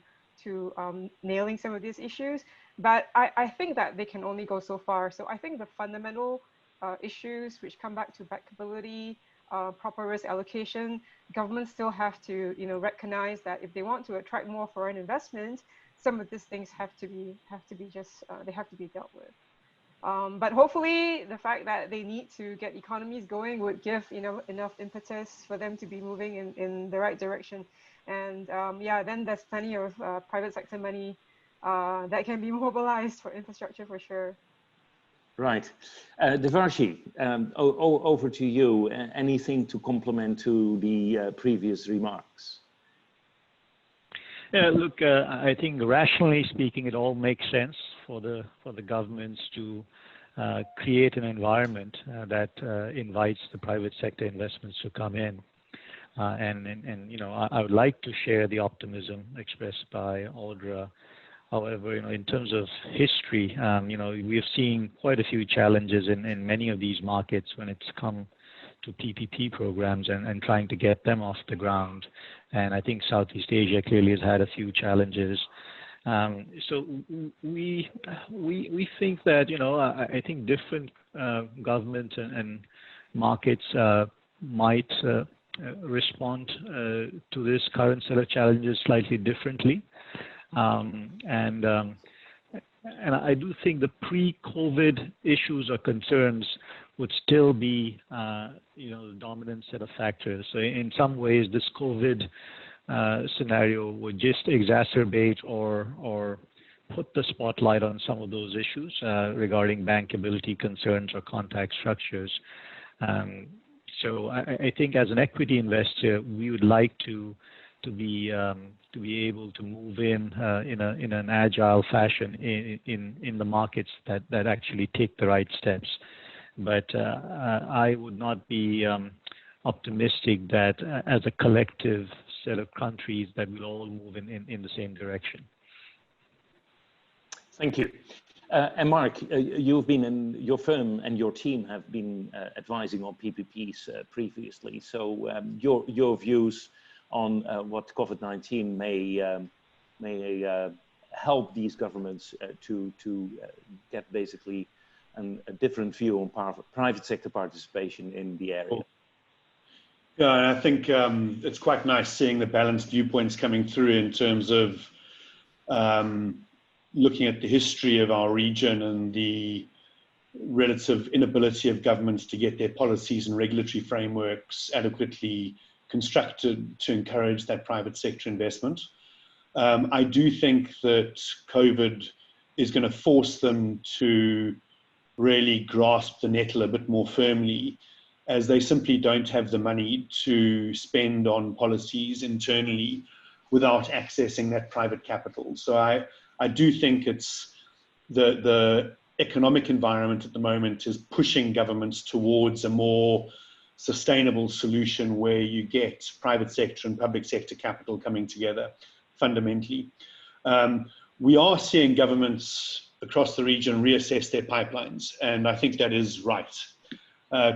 S3: nailing some of these issues. But I think that they can only go so far. So I think the fundamental issues which come back to bankability, proper risk allocation, governments still have to recognize that if they want to attract more foreign investment, some of these things have to be dealt with. But hopefully the fact that they need to get economies going would give enough impetus for them to be moving in the right direction. And yeah, then there's plenty of private sector money that can be mobilized for infrastructure for sure.
S2: Right. Devarshi, over to you. Anything to complement to the previous remarks?
S5: Yeah, look, I think rationally speaking, it all makes sense for the governments to create an environment that invites the private sector investments to come in. And I would like to share the optimism expressed by Audra. However, in terms of history, we have seen quite a few challenges in many of these markets when it's come to PPP programs and trying to get them off the ground. And I think Southeast Asia clearly has had a few challenges. So we think that, I think different governments and markets might respond to this current set of challenges slightly differently. And I do think the pre-COVID issues or concerns would still be, the dominant set of factors. So in some ways, this COVID scenario would just exacerbate or put the spotlight on some of those issues regarding bankability concerns or contact structures. So I think as an equity investor, we would like to be able to move in an agile fashion in the markets that actually take the right steps. But I would not be optimistic that as a collective set of countries that will all move in the same direction.
S2: Thank you. And Mark, you've been in your firm and your team have been advising on PPPs previously. So your views on what COVID-19 may help these governments to get basically a different view on private sector participation in the area.
S4: Yeah, and I think it's quite nice seeing the balanced viewpoints coming through in terms of looking at the history of our region and the relative inability of governments to get their policies and regulatory frameworks adequately constructed to encourage that private sector investment. I do think that COVID is going to force them to really grasp the nettle a bit more firmly, as they simply don't have the money to spend on policies internally without accessing that private capital. So I do think it's the economic environment at the moment is pushing governments towards a more sustainable solution where you get private sector and public sector capital coming together fundamentally. We are seeing governments across the region reassess their pipelines, and I think that is right.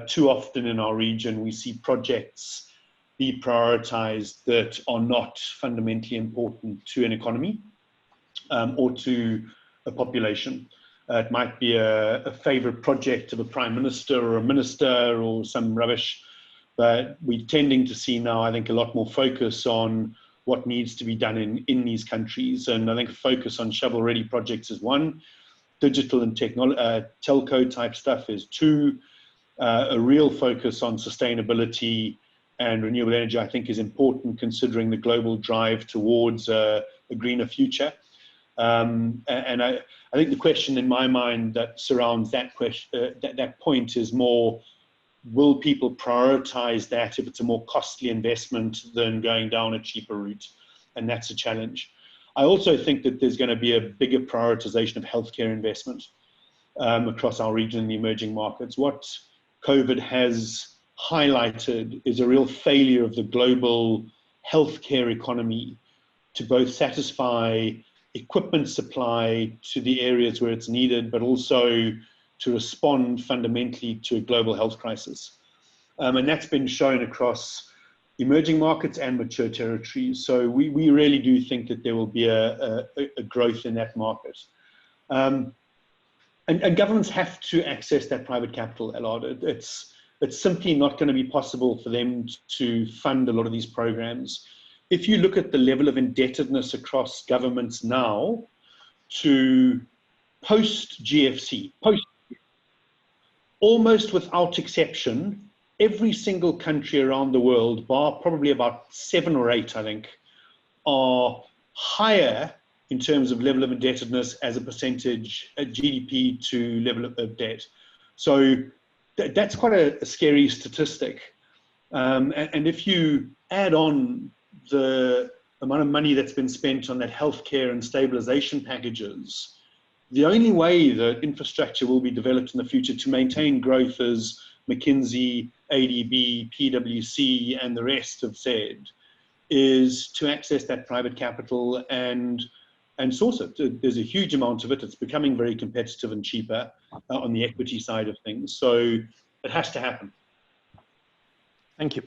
S4: Too often in our region, we see projects be prioritized that are not fundamentally important to an economy or to a population. It might be a favorite project of a prime minister or a minister or some rubbish, but we're tending to see now, I think, a lot more focus on what needs to be done in these countries. And I think a focus on shovel-ready projects is one, digital and telco type stuff is two, a real focus on sustainability and renewable energy, I think, is important considering the global drive towards a greener future. And I think the question in my mind that surrounds that question, that point is more, will people prioritize that if it's a more costly investment than going down a cheaper route? And that's a challenge. I also think that there's going to be a bigger prioritization of healthcare investment across our region in the emerging markets. What COVID has highlighted is a real failure of the global healthcare economy to both satisfy equipment supply to the areas where it's needed, but also to respond fundamentally to a global health crisis. And that's been shown across emerging markets and mature territories. So we really do think that there will be a growth in that market. And governments have to access that private capital, Allard. It's simply not going to be possible for them to fund a lot of these programs. If you look at the level of indebtedness across governments now to post-GFC, almost without exception, every single country around the world, bar probably about 7 or 8, I think, are higher in terms of level of indebtedness as a percentage of GDP to level of debt. So that's quite a scary statistic. And if you add on the amount of money that's been spent on that healthcare and stabilization packages, the only way that infrastructure will be developed in the future to maintain growth, as McKinsey, ADB, PwC, and the rest have said, is to access that private capital and source it. There's a huge amount of it. It's becoming very competitive and cheaper on the equity side of things. So it has to happen.
S2: Thank you.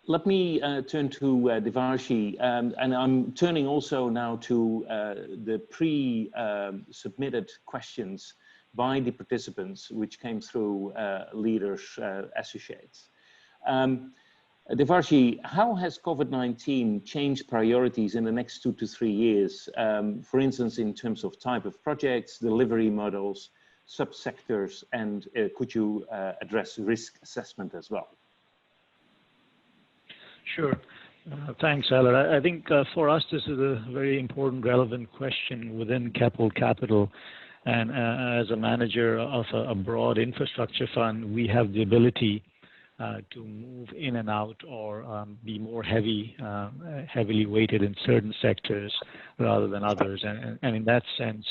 S2: Let me turn to Devarshi, and I'm turning also now to the pre-submitted questions by the participants, which came through Leaders Associates. Devarshi, how has COVID-19 changed priorities in the next 2 to 3 years? For instance, in terms of type of projects, delivery models, subsectors, and could you address risk assessment as well?
S5: Sure. Thanks, Allard. I think for us, this is a very important, relevant question within Keppel Capital. And as a manager of a broad infrastructure fund, we have the ability to move in and out or be more heavily weighted in certain sectors rather than others. And in that sense,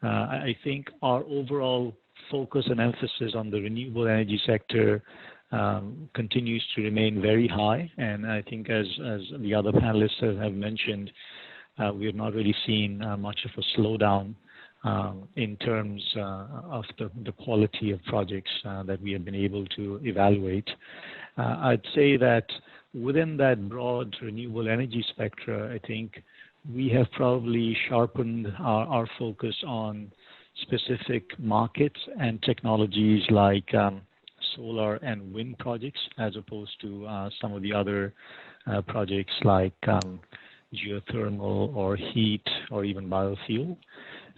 S5: I think our overall focus and emphasis on the renewable energy sector continues to remain very high. And I think as the other panelists have mentioned, we have not really seen much of a slowdown in terms of the quality of projects that we have been able to evaluate. I'd say that within that broad renewable energy spectra, I think we have probably sharpened our focus on specific markets and technologies like solar and wind projects, as opposed to some of the other projects like geothermal or heat or even biofuel.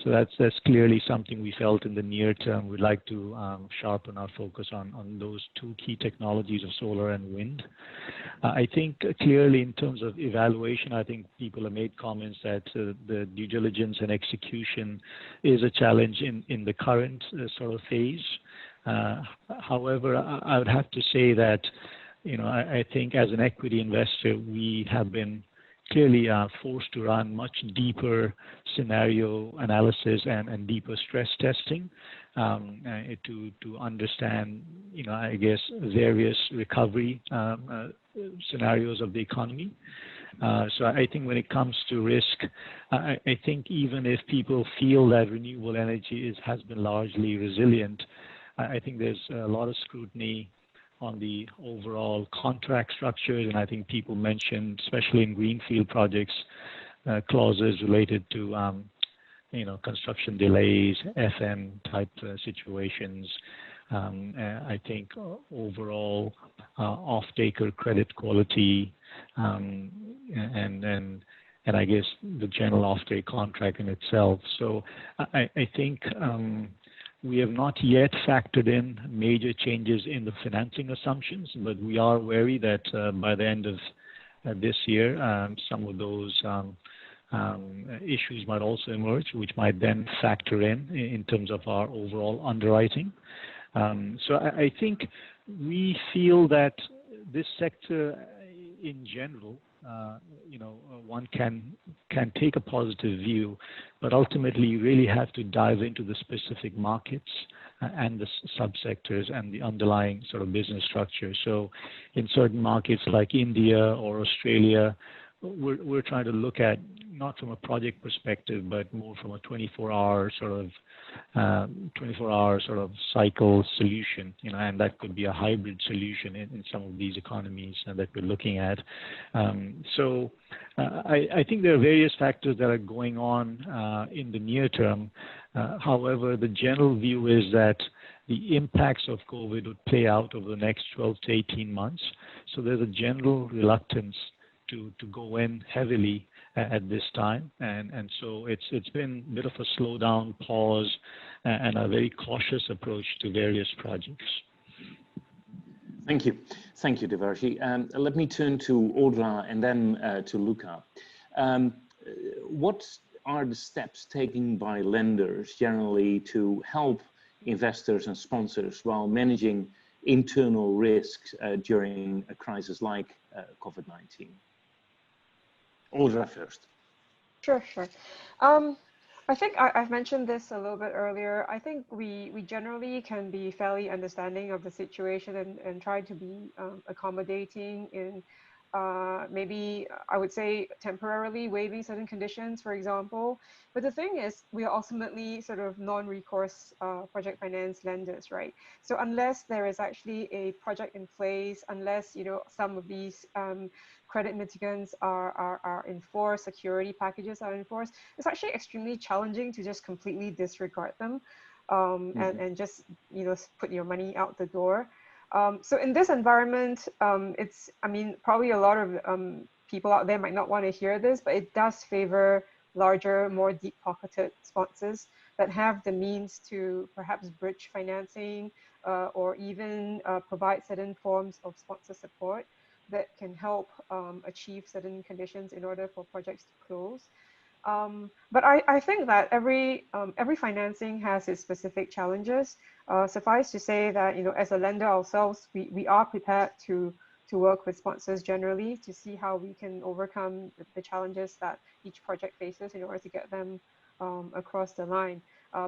S5: So that's clearly something we felt in the near term. We'd like to sharpen our focus on those two key technologies of solar and wind. I think clearly in terms of evaluation, I think people have made comments that the due diligence and execution is a challenge in the current sort of phase. However, I would have to say that, I think as an equity investor, we have been clearly forced to run much deeper scenario analysis and deeper stress testing to understand, I guess, various recovery scenarios of the economy. So I think when it comes to risk, I think even if people feel that renewable energy has been largely resilient, I think there's a lot of scrutiny on the overall contract structures, and I think people mentioned, especially in greenfield projects, clauses related to construction delays, FM type situations. I think overall off-taker credit quality, and I guess the general off-take contract in itself. So I think we have not yet factored in major changes in the financing assumptions, but we are wary that by the end of this year, some of those issues might also emerge, which might then factor in terms of our overall underwriting. So I think we feel that this sector in general, one can take a positive view, but ultimately you really have to dive into the specific markets and the subsectors and the underlying sort of business structure. So in certain markets like India or Australia, we're trying to look at, not from a project perspective, but more from a 24-hour sort of cycle solution, and that could be a hybrid solution in some of these economies that we're looking at. So I think there are various factors that are going on in the near term. However, the general view is that the impacts of COVID would play out over the next 12 to 18 months. So there's a general reluctance to go in heavily at this time, and so it's been a bit of a slowdown, pause, and a very cautious approach to various projects.
S2: Thank you, Devarshi. Let me turn to Audra and then to Luca. What are the steps taken by lenders generally to help investors and sponsors while managing internal risks during a crisis like COVID-19? Audra first.
S3: Sure. I think I've mentioned this a little bit earlier. I think we generally can be fairly understanding of the situation and try to be accommodating in maybe, I would say, temporarily waiving certain conditions, for example. But the thing is, we are ultimately sort of non-recourse project finance lenders, right? So unless there is actually a project in place, unless some of these credit mitigants are enforced, security packages are enforced, it's actually extremely challenging to just completely disregard them and just put your money out the door. So in this environment, probably a lot of people out there might not want to hear this, but it does favor larger, more deep-pocketed sponsors that have the means to perhaps bridge financing or even provide certain forms of sponsor support that can help achieve certain conditions in order for projects to close. But I think that every financing has its specific challenges. Suffice to say that as a lender ourselves, we are prepared to work with sponsors generally to see how we can overcome the challenges that each project faces in order to get them across the line.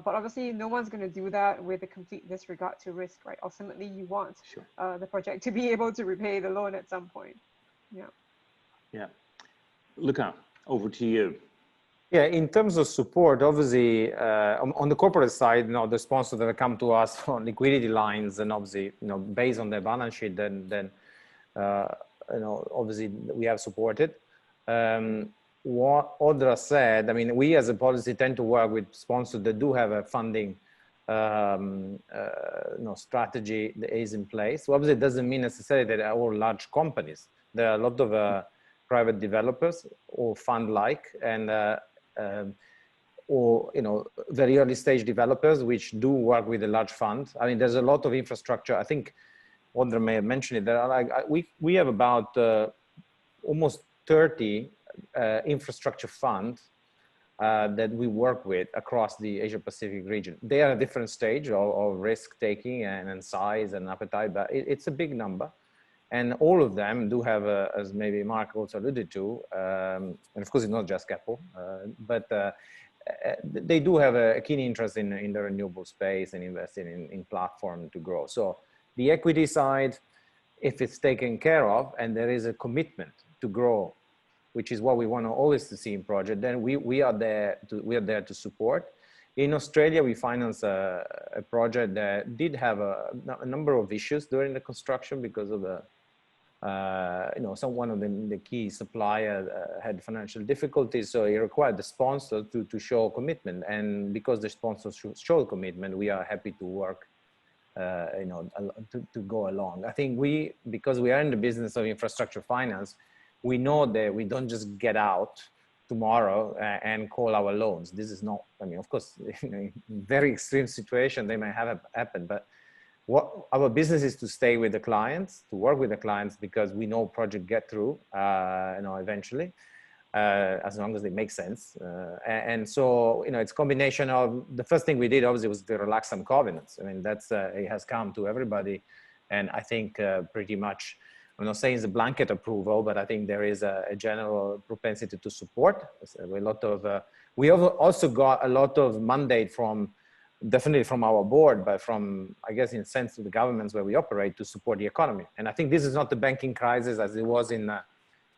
S3: But obviously, no one's going to do that with a complete disregard to risk, right? Ultimately, you want the project to be able to repay the loan at some point. Yeah. Yeah.
S2: Luca, over to you.
S6: Yeah, in terms of support, obviously, on the corporate side, the sponsors that come to us on liquidity lines, and obviously, based on their balance sheet, then obviously we have supported. What Audra said, I mean, we as a policy tend to work with sponsors that do have a funding strategy that is in place. So obviously, it doesn't mean necessarily that they're all large companies. There are a lot of private developers or fund-like, and or very early stage developers which do work with a large fund. I mean, there's a lot of infrastructure. I think Audra may have mentioned it. There are we have about almost 30 infrastructure funds that we work with across the Asia Pacific region. They are at a different stage of risk taking and size and appetite, but it's a big number. And all of them do have, as maybe Mark also alluded to, and of course it's not just Keppel, but they do have a keen interest in the renewable space and investing in platform to grow. So the equity side, if it's taken care of and there is a commitment to grow, which is what we want to always to see in project, then we are there to support. In Australia, we financed a project that did have a number of issues during the construction because of the one of the key supplier had financial difficulties, so it required the sponsor to show commitment. And because the sponsors show commitment, we are happy to work, to go along. I think because we are in the business of infrastructure finance, we know that we don't just get out tomorrow and call our loans. This is not, I mean, of course, in very extreme situation, they may have happened, but what our business is to stay with the clients, to work with the clients, because we know project get through, eventually, as long as they make sense. And so, it's a combination of, the first thing we did obviously was to relax some covenants. I mean, that's, it has come to everybody. And I think pretty much, I'm not saying it's a blanket approval, but I think there is a general propensity to support. We have also got a lot of mandate definitely from our board, but from, I guess, in a sense, of the governments where we operate to support the economy. And I think this is not the banking crisis as it was in,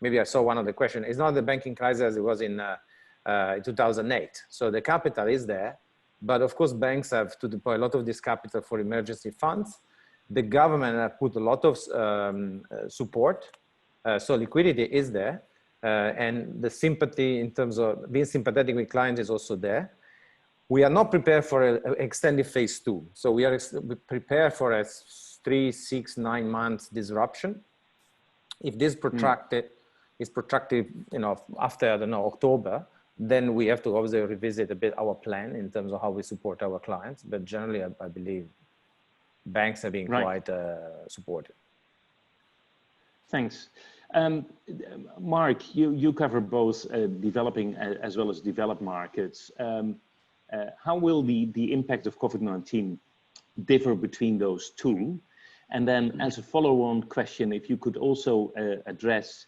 S6: maybe I saw one of the questions, it's not the banking crisis as it was in 2008. So the capital is there, but of course, banks have to deploy a lot of this capital for emergency funds. The government have put a lot of support, so liquidity is there, and the sympathy in terms of being sympathetic with clients is also there. We are not prepared for an extended phase 2. So we are prepared for a 3, 6, 9 months disruption. If this is protracted, after, I don't know, October, then we have to obviously revisit a bit our plan in terms of how we support our clients. But generally, I believe banks have been quite supportive.
S2: Thanks. Mark, you cover both developing as well as developed markets. How will the impact of COVID-19 differ between those two? And then as a follow-on question, if you could also address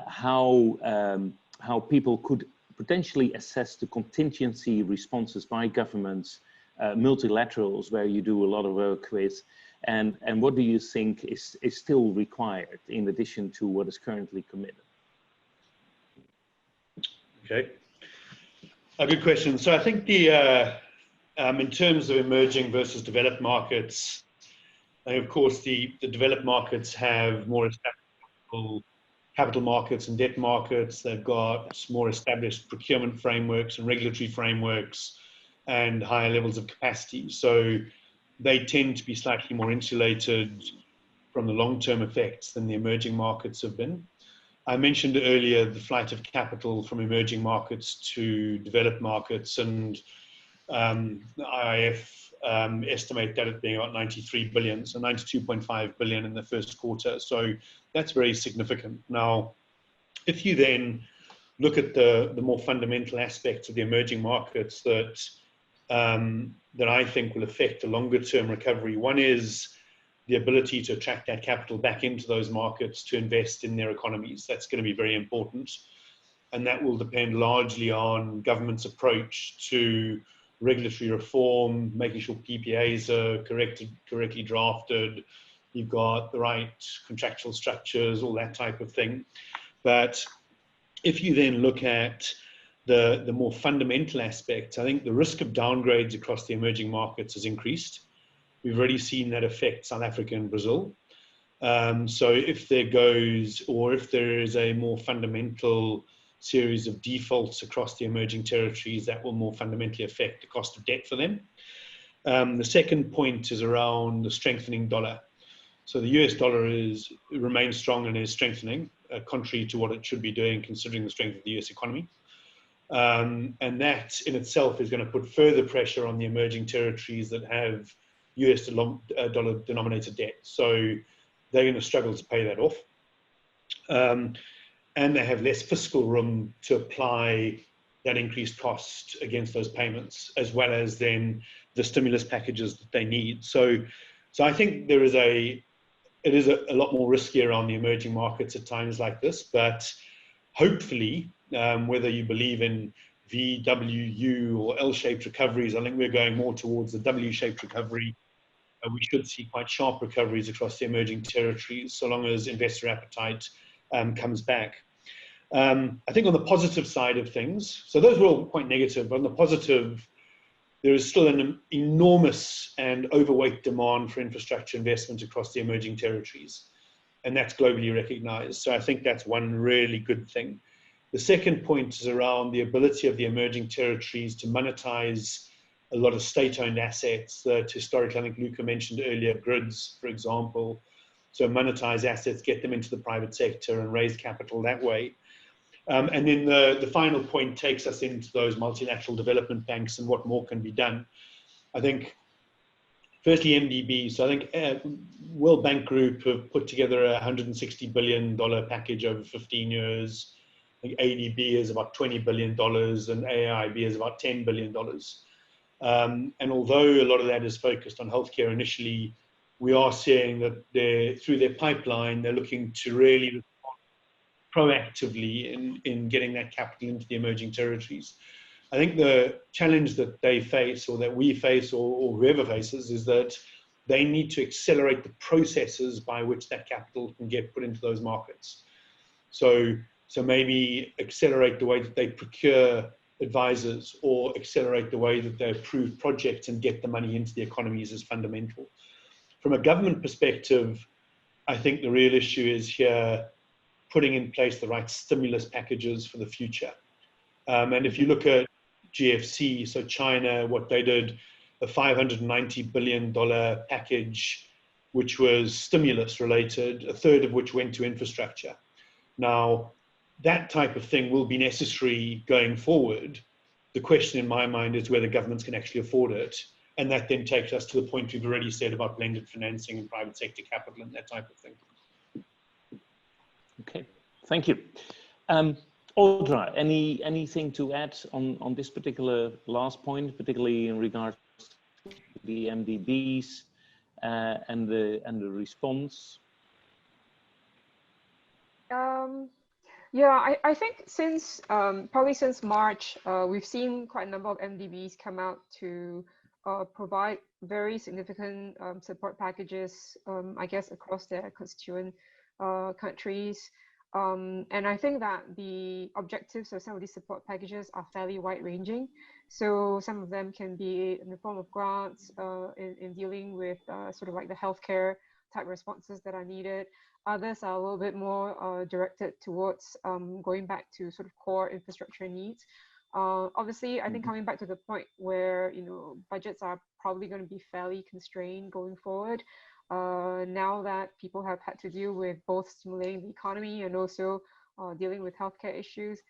S2: how people could potentially assess the contingency responses by governments, multilaterals where you do a lot of work with, and what do you think is still required in addition to what is currently committed?
S4: Okay. A good question. So I think in terms of emerging versus developed markets, of course, the developed markets have more established capital markets and debt markets. They've got more established procurement frameworks and regulatory frameworks and higher levels of capacity. So they tend to be slightly more insulated from the long-term effects than the emerging markets have been. I mentioned earlier the flight of capital from emerging markets to developed markets, and the IIF estimate that it being about 93 billion, so 92.5 billion in the first quarter. So that's very significant. Now, if you then look at the more fundamental aspects of the emerging markets that I think will affect the longer term recovery, one is the ability to attract that capital back into those markets to invest in their economies. That's going to be very important. And that will depend largely on government's approach to regulatory reform, making sure PPAs are correctly drafted, you've got the right contractual structures, all that type of thing. But if you then look at the more fundamental aspects, I think the risk of downgrades across the emerging markets has increased. We've already seen that affect South Africa and Brazil. So if there is a more fundamental series of defaults across the emerging territories, that will more fundamentally affect the cost of debt for them. The second point is around the strengthening dollar. So the US dollar remains strong and is strengthening, contrary to what it should be doing considering the strength of the US economy. And that in itself is going to put further pressure on the emerging territories that have US dollar denominated debt. So they're going to struggle to pay that off. And they have less fiscal room to apply that increased cost against those payments, as well as then the stimulus packages that they need. So I think it is a lot more riskier on the emerging markets at times like this, but hopefully, whether you believe in V, W, U or L-shaped recoveries, I think we're going more towards the W-shaped recovery. We should see quite sharp recoveries across the emerging territories, so long as investor appetite comes back. I think on the positive side of things, so those were all quite negative, but on the positive, there is still an enormous and overweight demand for infrastructure investment across the emerging territories, and that's globally recognized. So I think that's one really good thing. The second point is around the ability of the emerging territories to monetize a lot of state-owned assets that historically, I think Luca mentioned earlier, grids, for example. So monetize assets, get them into the private sector and raise capital that way. And then the final point takes us into those multilateral development banks and what more can be done. I think, firstly, MDB. So I think World Bank Group have put together a $160 billion package over 15 years. I think ADB is about $20 billion and AIIB is about $10 billion. And although a lot of that is focused on healthcare initially, we are seeing that through their pipeline, they're looking to really respond proactively in getting that capital into the emerging territories. I think the challenge that they face, or that we face, or whoever faces, is that they need to accelerate the processes by which that capital can get put into those markets. So maybe accelerate the way that they procure advisors, or accelerate the way that they approve projects and get the money into the economies is fundamental. From a government perspective, I think the real issue is here putting in place the right stimulus packages for the future. And if you look at GFC, so China, what they did, a $590 billion package, which was stimulus related, a third of which went to infrastructure. Now, that type of thing will be necessary going forward. The question in my mind is whether governments can actually afford it. And that then takes us to the point we've already said about blended financing and private sector capital and that type of thing.
S2: Okay, thank you. Audra, anything to add on this particular last point, particularly in regards to the MDBs and the response?
S3: Yeah, I think probably since March, we've seen quite a number of MDBs come out to provide very significant support packages, I guess, across their constituent countries. And I think that the objectives of some of these support packages are fairly wide-ranging. So some of them can be in the form of grants in dealing with sort of like the healthcare type responses that are needed. Others are a little bit more directed towards going back to sort of core infrastructure needs. Obviously, I think coming back to the point where, budgets are probably going to be fairly constrained going forward. Now that people have had to deal with both stimulating the economy and also dealing with healthcare issues,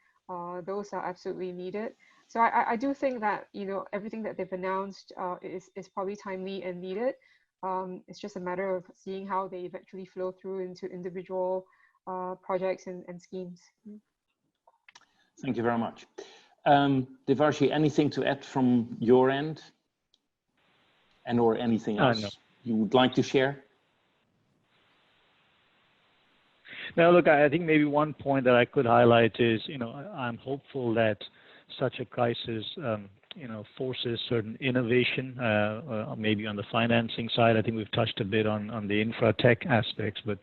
S3: those are absolutely needed. So I do think that, everything that they've announced is probably timely and needed. It's just a matter of seeing how they eventually flow through into individual projects and schemes.
S2: Thank you very much. Devarshi, anything to add from your end? And or anything else
S5: No.
S2: you would like to share?
S5: Now, look, I think maybe one point that I could highlight is, I'm hopeful that such a crisis forces certain innovation, maybe on the financing side. I think we've touched a bit on the infra tech aspects, but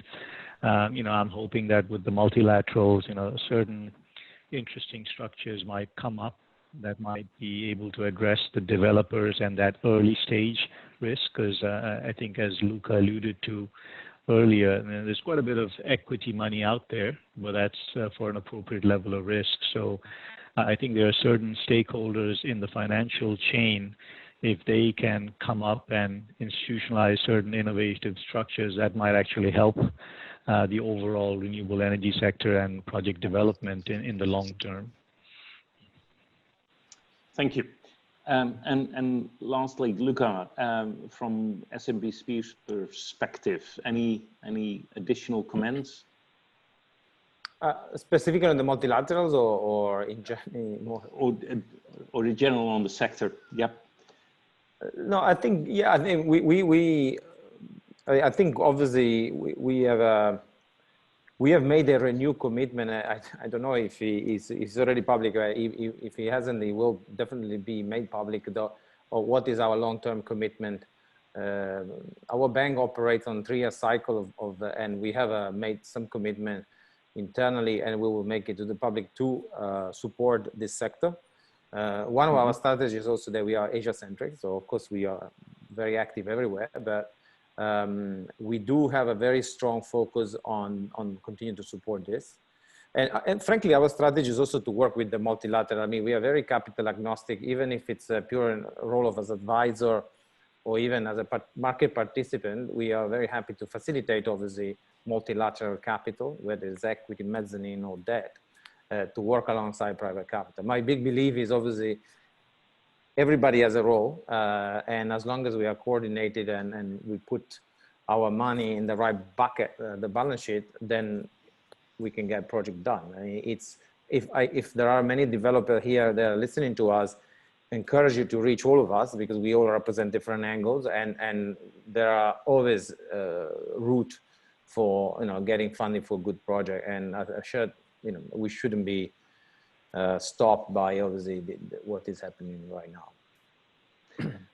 S5: I'm hoping that with the multilaterals, certain interesting structures might come up that might be able to address the developers and that early stage risk, because I think as Luca alluded to earlier, there's quite a bit of equity money out there, but that's for an appropriate level of risk. So I think there are certain stakeholders in the financial chain, if they can come up and institutionalize certain innovative structures, that might actually help the overall renewable energy sector and project development in the long term.
S2: Thank you. And lastly, Luca, from SMBC's perspective, any additional comments?
S6: Specifically on the multilaterals or in general more?
S2: Or in general on the sector, yep.
S6: No, I think, yeah, I think I think obviously we have made a renewed commitment. I don't know if he's already public. If he hasn't, he will definitely be made public. Or what is our long-term commitment? Our bank operates on 3-year cycle and we have made some commitment internally, and we will make it to the public to support this sector. One of our strategies is also that we are Asia-centric. So of course we are very active everywhere, but we do have a very strong focus on continuing to support this. And frankly, our strategy is also to work with the multilateral. I mean, we are very capital agnostic, even if it's a pure role of as advisor or even as a market participant. We are very happy to facilitate, obviously, multilateral capital, whether it's equity, mezzanine, or debt, to work alongside private capital. My big belief is obviously everybody has a role, and as long as we are coordinated and we put our money in the right bucket, the balance sheet, then we can get project done. I mean, if there are many developers here that are listening to us, encourage you to reach all of us, because we all represent different angles, and there are always route for getting funding for good project. And I should, we shouldn't be stopped by obviously what is happening right now.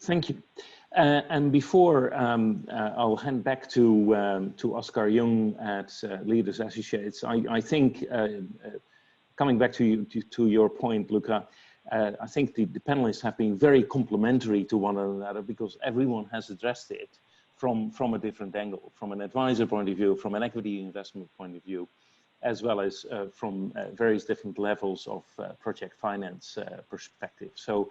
S2: Thank you. And before I'll hand back to Oscar Jung at Leaders Associates, I think coming back to your point, Luca, I think the panelists have been very complimentary to one another, because everyone has addressed it from a different angle, from an advisor point of view, from an equity investment point of view, as well as from various different levels of project finance perspective. So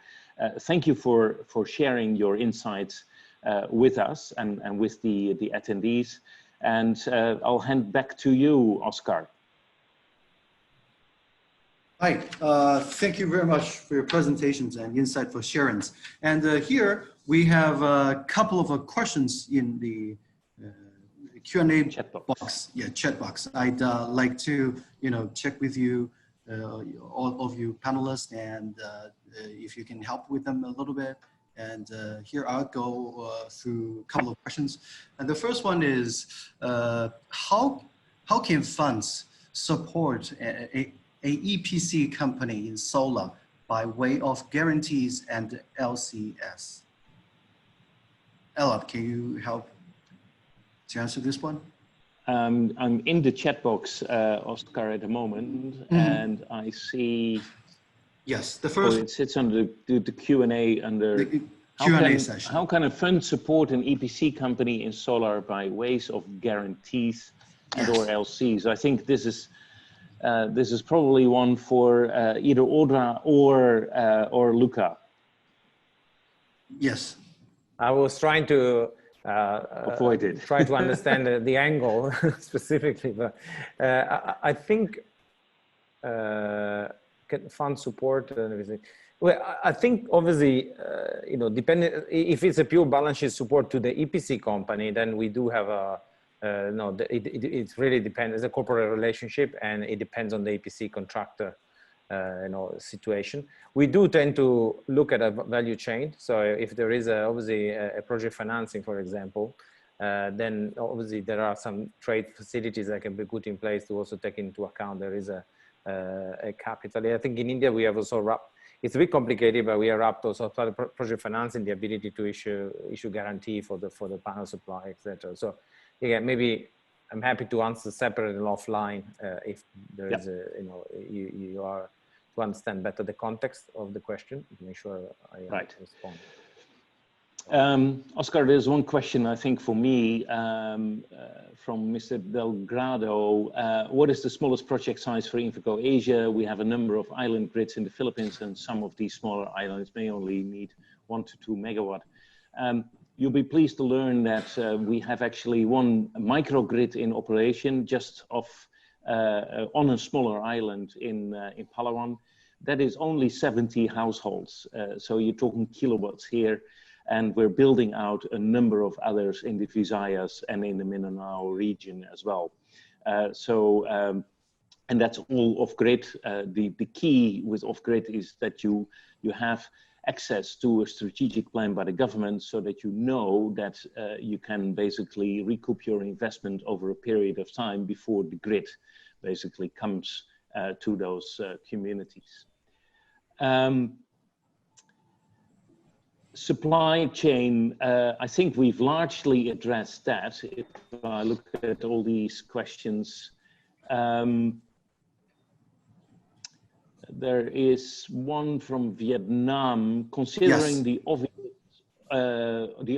S2: thank you for sharing your insights with us and with the attendees. And I'll hand back to you, Oscar.
S1: Hi, thank you very much for your presentations and insightful sharings. And here we have a couple of questions in the Q&A box. Yeah, chat box. I'd like to, check with you, all of you panelists, and if you can help with them a little bit. And here I'll go through a couple of questions. And the first one is, how can funds support a EPC company in solar by way of guarantees and LCS? Allard, can you help to answer this one?
S2: I'm in the chat box, Oscar, at the moment, and I see.
S1: Yes, the first.
S2: It sits under the Q&A under.
S1: The Q&A session.
S2: How can a fund support an EPC company in solar by ways of guarantees and or LCs? I think this is probably one for either Audra or Luca.
S1: Yes.
S6: I was trying to
S2: avoid it.
S6: Try to understand the angle specifically, but I think can fund support and everything. Well, I think obviously, depending if it's a pure balance sheet support to the EPC company, then we do have a it really depends. It's a corporate relationship, and it depends on the EPC contractor situation. We do tend to look at a value chain. So if there is obviously a project financing, for example, then obviously there are some trade facilities that can be put in place to also take into account there is a capital. I think in India we have also it's a bit complicated, but we are up to also project financing, the ability to issue guarantee for the panel supply, etc. So again, maybe I'm happy to answer separately and offline if there is a, you are to understand better the context of the question, to make sure I respond.
S2: Oscar, there's one question I think for me from Mr. Delgado. What is the smallest project size for InfraCo Asia? We have a number of island grids in the Philippines, and some of these smaller islands may only need 1 to 2 megawatt. You'll be pleased to learn that we have actually one microgrid in operation just off on a smaller island in Palawan. That is only 70 households. So you're talking kilowatts here. And we're building out a number of others in the Visayas and in the Mindanao region as well. And that's all off-grid. The key with off-grid is that you have access to a strategic plan by the government so that you know that you can basically recoup your investment over a period of time before the grid basically comes to those communities. Supply chain, I think we've largely addressed that. If I look at all these questions, there is one from Vietnam. Considering the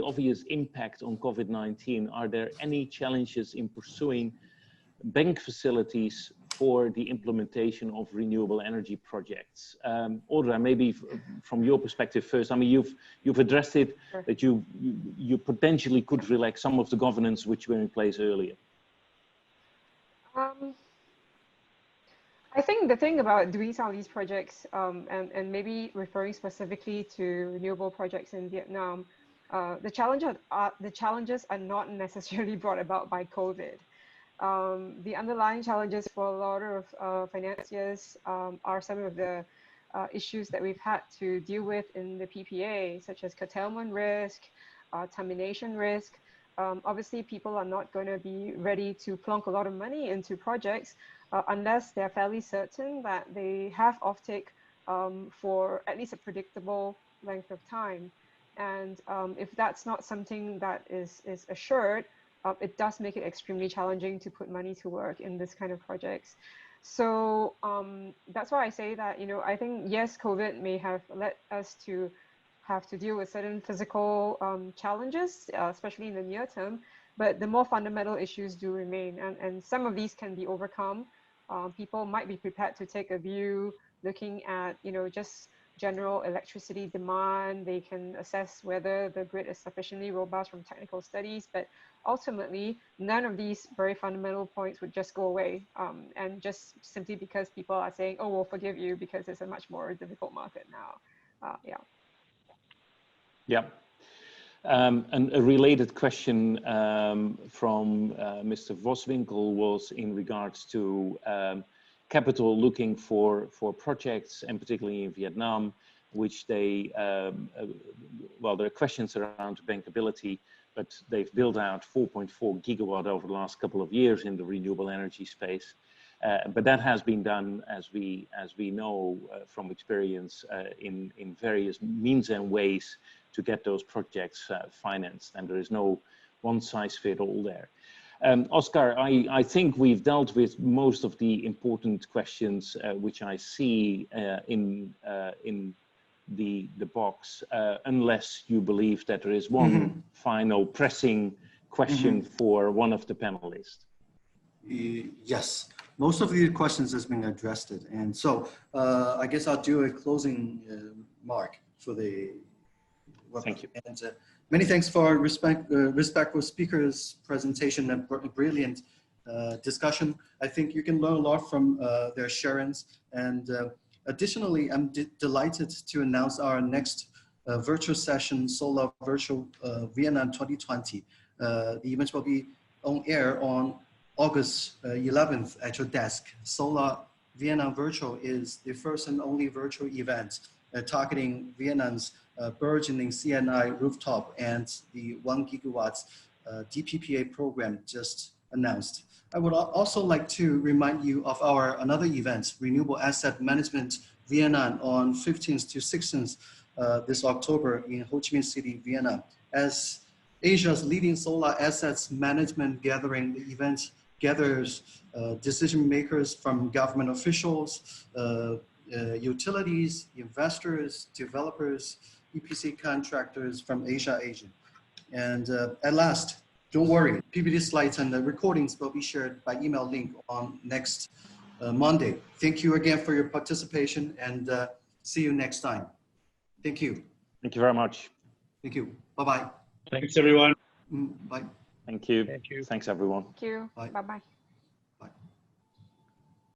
S2: obvious impact on COVID-19, are there any challenges in pursuing bank facilities for the implementation of renewable energy projects? Audra, maybe from your perspective first. I mean, you've addressed it, that you potentially could relax some of the governance which were in place earlier.
S3: I think the thing about doing some of these projects, and maybe referring specifically to renewable projects in Vietnam, the challenges are not necessarily brought about by COVID. The underlying challenges for a lot of financiers are some of the issues that we've had to deal with in the PPA, such as curtailment risk, termination risk. Obviously, people are not going to be ready to plunk a lot of money into projects unless they're fairly certain that they have offtake for at least a predictable length of time. And if that's not something that is assured, it does make it extremely challenging to put money to work in this kind of projects. So that's why I say that, I think, yes, COVID may have led us to have to deal with certain physical challenges, especially in the near term, but the more fundamental issues do remain. And some of these can be overcome. People might be prepared to take a view looking at, just general electricity demand. They can assess whether the grid is sufficiently robust from technical studies, but ultimately none of these very fundamental points would just go away, and just simply because people are saying, oh, we'll forgive you because it's a much more difficult market now.
S2: And a related question from Mr. Voswinkel was in regards to capital looking for projects, and particularly in Vietnam, which they, well, there are questions around bankability, but they've built out 4.4 gigawatt over the last couple of years in the renewable energy space. But that has been done, as we know from experience, in various means and ways to get those projects financed, and there is no one-size-fits-all there. Oscar, I think we've dealt with most of the important questions which I see in the box, unless you believe that there is one final pressing question for one of the panelists.
S1: Yes, most of the questions has been addressed, and so I guess I'll do a closing mark for the webinar.
S2: Thank you.
S1: And many thanks for respectful speakers' presentation and brilliant discussion. I think you can learn a lot from their sharings. And additionally, I'm delighted to announce our next virtual session, Solar Virtual Vietnam 2020. The event will be on air on August 11th at your desk. Solar Vietnam Virtual is the first and only virtual event targeting Vietnam's burgeoning CNI rooftop and the 1 gigawatts DPPA program just announced. I would also like to remind you of our another event, Renewable Asset Management Vienna on 15th to 16th this October in Ho Chi Minh City, Vienna. As Asia's leading solar assets management gathering, the event gathers decision makers from government officials, utilities, investors, developers, EPC contractors from Asia. And at last, don't worry, PPT slides and the recordings will be shared by email link on next Monday. Thank you again for your participation, and see you next time. Thank you.
S2: Thank you very much.
S1: Thank you. Bye-bye.
S4: Thanks, everyone.
S1: Bye.
S2: Thank you.
S5: Thank you.
S2: Thanks, everyone.
S3: Thank you.
S1: Bye.
S3: Bye-bye.